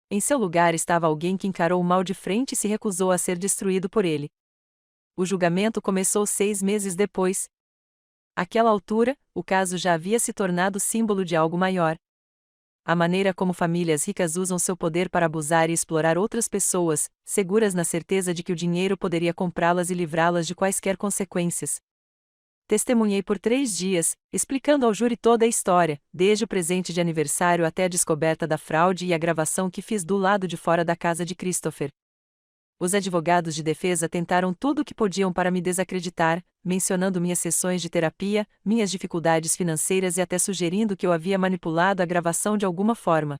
Em seu lugar estava alguém que encarou o mal de frente e se recusou a ser destruído por ele. O julgamento começou 6 meses depois. Àquela altura, o caso já havia se tornado símbolo de algo maior. A maneira como famílias ricas usam seu poder para abusar e explorar outras pessoas, seguras na certeza de que o dinheiro poderia comprá-las e livrá-las de quaisquer consequências. Testemunhei por 3 dias, explicando ao júri toda a história, desde o presente de aniversário até a descoberta da fraude e a gravação que fiz do lado de fora da casa de Christopher. Os advogados de defesa tentaram tudo o que podiam para me desacreditar, mencionando minhas sessões de terapia, minhas dificuldades financeiras e até sugerindo que eu havia manipulado a gravação de alguma forma.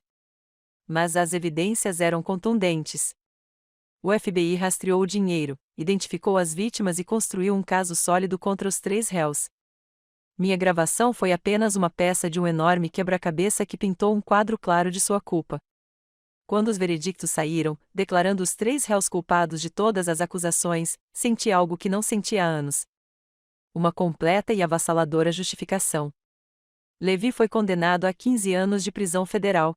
Mas as evidências eram contundentes. O FBI rastreou o dinheiro, identificou as vítimas e construiu um caso sólido contra os 3 réus. Minha gravação foi apenas uma peça de um enorme quebra-cabeça que pintou um quadro claro de sua culpa. Quando os veredictos saíram, declarando os 3 réus culpados de todas as acusações, senti algo que não sentia há anos. Uma completa e avassaladora justificação. Levi foi condenado a 15 anos de prisão federal.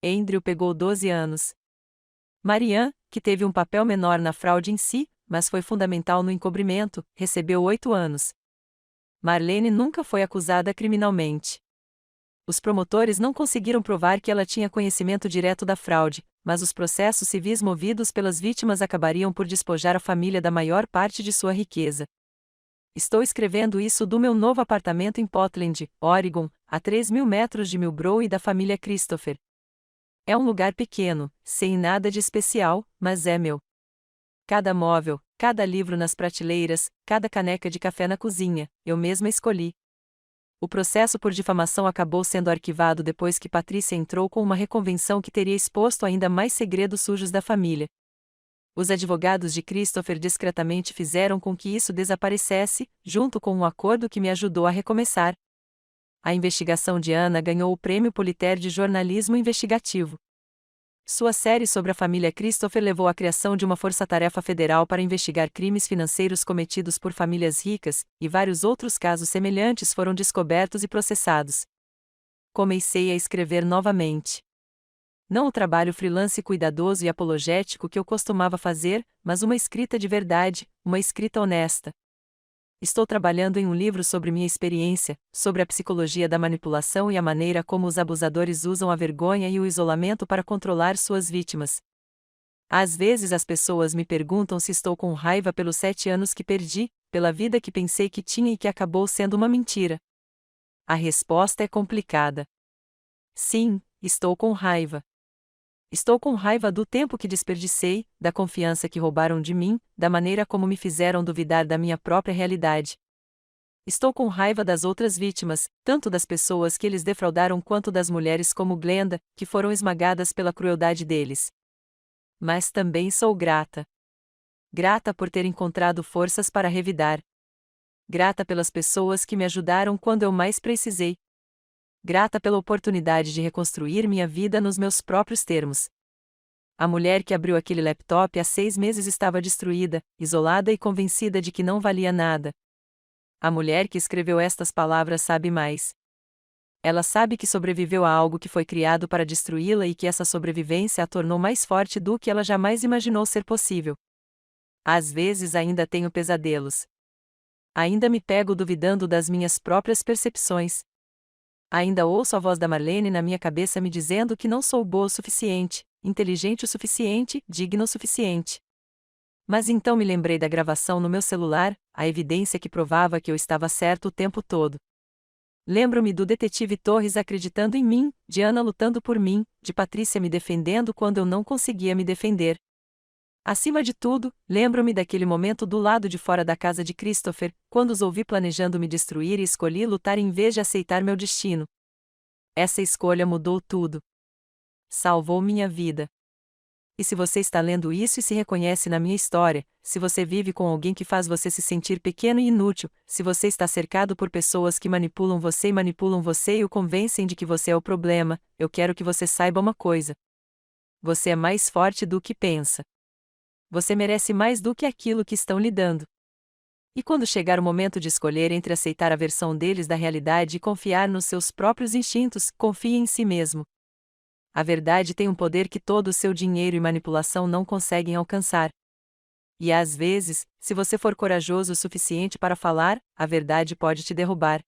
Andrew pegou 12 anos. Marianne, que teve um papel menor na fraude em si, mas foi fundamental no encobrimento, recebeu 8 anos. Marlene nunca foi acusada criminalmente. Os promotores não conseguiram provar que ela tinha conhecimento direto da fraude, mas os processos civis movidos pelas vítimas acabariam por despojar a família da maior parte de sua riqueza. Estou escrevendo isso do meu novo apartamento em Portland, Oregon, a 3.000 metros de Millbrook e da família Christopher. É um lugar pequeno, sem nada de especial, mas é meu. Cada móvel, cada livro nas prateleiras, cada caneca de café na cozinha, eu mesma escolhi. O processo por difamação acabou sendo arquivado depois que Patrícia entrou com uma reconvenção que teria exposto ainda mais segredos sujos da família. Os advogados de Christopher discretamente fizeram com que isso desaparecesse, junto com um acordo que me ajudou a recomeçar. A investigação de Ana ganhou o Prêmio Pulitzer de Jornalismo Investigativo. Sua série sobre a família Christopher levou à criação de uma força-tarefa federal para investigar crimes financeiros cometidos por famílias ricas, e vários outros casos semelhantes foram descobertos e processados. Comecei a escrever novamente. Não o trabalho freelance cuidadoso e apologético que eu costumava fazer, mas uma escrita de verdade, uma escrita honesta. Estou trabalhando em um livro sobre minha experiência, sobre a psicologia da manipulação e a maneira como os abusadores usam a vergonha e o isolamento para controlar suas vítimas. Às vezes as pessoas me perguntam se estou com raiva pelos 7 anos que perdi, pela vida que pensei que tinha e que acabou sendo uma mentira. A resposta é complicada. Sim, estou com raiva. Estou com raiva do tempo que desperdicei, da confiança que roubaram de mim, da maneira como me fizeram duvidar da minha própria realidade. Estou com raiva das outras vítimas, tanto das pessoas que eles defraudaram quanto das mulheres como Glenda, que foram esmagadas pela crueldade deles. Mas também sou grata. Grata por ter encontrado forças para revidar. Grata pelas pessoas que me ajudaram quando eu mais precisei. Grata pela oportunidade de reconstruir minha vida nos meus próprios termos. A mulher que abriu aquele laptop há 6 meses estava destruída, isolada e convencida de que não valia nada. A mulher que escreveu estas palavras sabe mais. Ela sabe que sobreviveu a algo que foi criado para destruí-la e que essa sobrevivência a tornou mais forte do que ela jamais imaginou ser possível. Às vezes ainda tenho pesadelos. Ainda me pego duvidando das minhas próprias percepções. Ainda ouço a voz da Marlene na minha cabeça me dizendo que não sou boa o suficiente, inteligente o suficiente, digna o suficiente. Mas então me lembrei da gravação no meu celular, a evidência que provava que eu estava certo o tempo todo. Lembro-me do detetive Torres acreditando em mim, de Ana lutando por mim, de Patrícia me defendendo quando eu não conseguia me defender. Acima de tudo, lembro-me daquele momento do lado de fora da casa de Christopher, quando os ouvi planejando me destruir e escolhi lutar em vez de aceitar meu destino. Essa escolha mudou tudo. Salvou minha vida. E se você está lendo isso e se reconhece na minha história, se você vive com alguém que faz você se sentir pequeno e inútil, se você está cercado por pessoas que manipulam você e o convencem de que você é o problema, eu quero que você saiba uma coisa. Você é mais forte do que pensa. Você merece mais do que aquilo que estão lhe dando. E quando chegar o momento de escolher entre aceitar a versão deles da realidade e confiar nos seus próprios instintos, confie em si mesmo. A verdade tem um poder que todo o seu dinheiro e manipulação não conseguem alcançar. E às vezes, se você for corajoso o suficiente para falar, a verdade pode te derrubar.